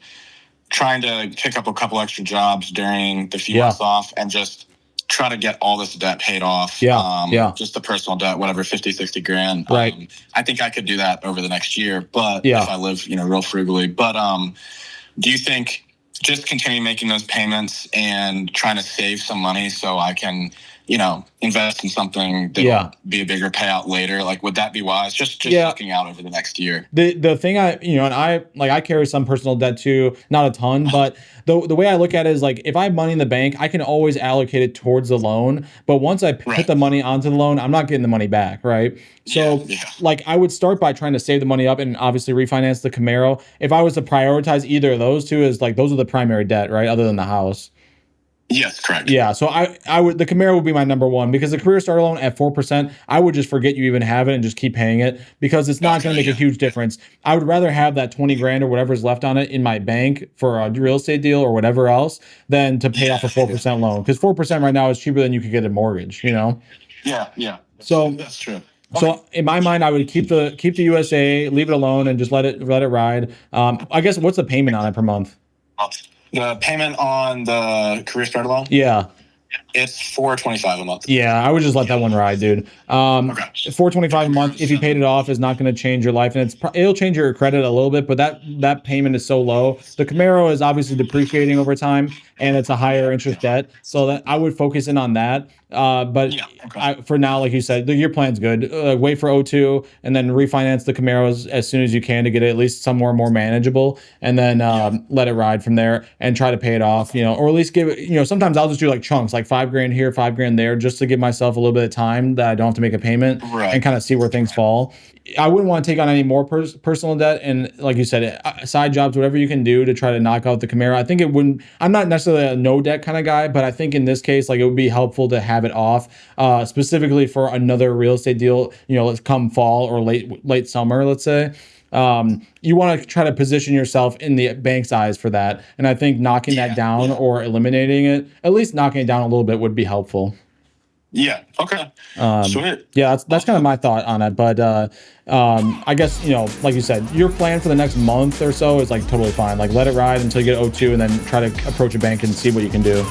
trying to pick up a couple extra jobs during the few months off and just try to get all this debt paid off. Just the personal debt, whatever, 50, 60 grand. Right. I think I could do that over the next year, but if I live, you know, real frugally. But do you think just continue making those payments and trying to save some money so I can, you know, invest in something that'll be a bigger payout later? Like, would that be wise? Just looking out over the next year. The thing and I carry some personal debt too, not a ton, but the way I look at it is like, if I have money in the bank, I can always allocate it towards the loan. But once I put the money onto the loan, I'm not getting the money back, right? So like I would start by trying to save the money up and obviously refinance the Camaro. If I was to prioritize either of those two, as like those are the primary debt, right? Other than the house. Yes, correct. Yeah, so I would, the Camaro would be my number one, because the career starter loan at 4%, I would just forget you even have it and just keep paying it, because it's not going to make a huge difference. I would rather have that 20 grand or whatever's left on it in my bank for a real estate deal or whatever else than to pay off a 4% loan, because 4% right now is cheaper than you could get a mortgage, you know? Yeah. So that's true. So in my mind, I would keep the USA, leave it alone, and just let it ride. I guess, what's the payment on it per month? The payment on the career starter loan? Yeah. It's $425 a month. Yeah, I would just let that one ride, dude. $425 a month, if you paid it off, is not going to change your life, and it'll change your credit a little bit, but that payment is so low. The Camaro is obviously depreciating over time, and it's a higher interest debt, so that I would focus in on that. But Yeah. Okay. for now, like you said, your plan's good. Wait for O2 and then refinance the Camaros as soon as you can to get it at least somewhere more manageable, and then Yeah. let it ride from there and try to pay it off, or at least give it, sometimes I'll just do like chunks, like 5 grand here, 5 grand there, just to give myself a little bit of time that I don't have to make a payment and Right. kind of see where things fall. I wouldn't want to take on any more personal debt. And like you said, side jobs, whatever you can do to try to knock out the Camaro. I think it wouldn't, I'm not necessarily a no debt kind of guy, but I think in this case, like it would be helpful to have it off, specifically for another real estate deal, let's come fall or late summer, let's say. You want to try to position yourself in the bank's eyes for that. And I think knocking that down or eliminating it, at least knocking it down a little bit, would be helpful. Yeah. Okay. Sweet. Yeah, that's kind of my thought on it. But I guess, like you said, your plan for the next month or so is like totally fine. Like let it ride until you get O2 and then try to approach a bank and see what you can do.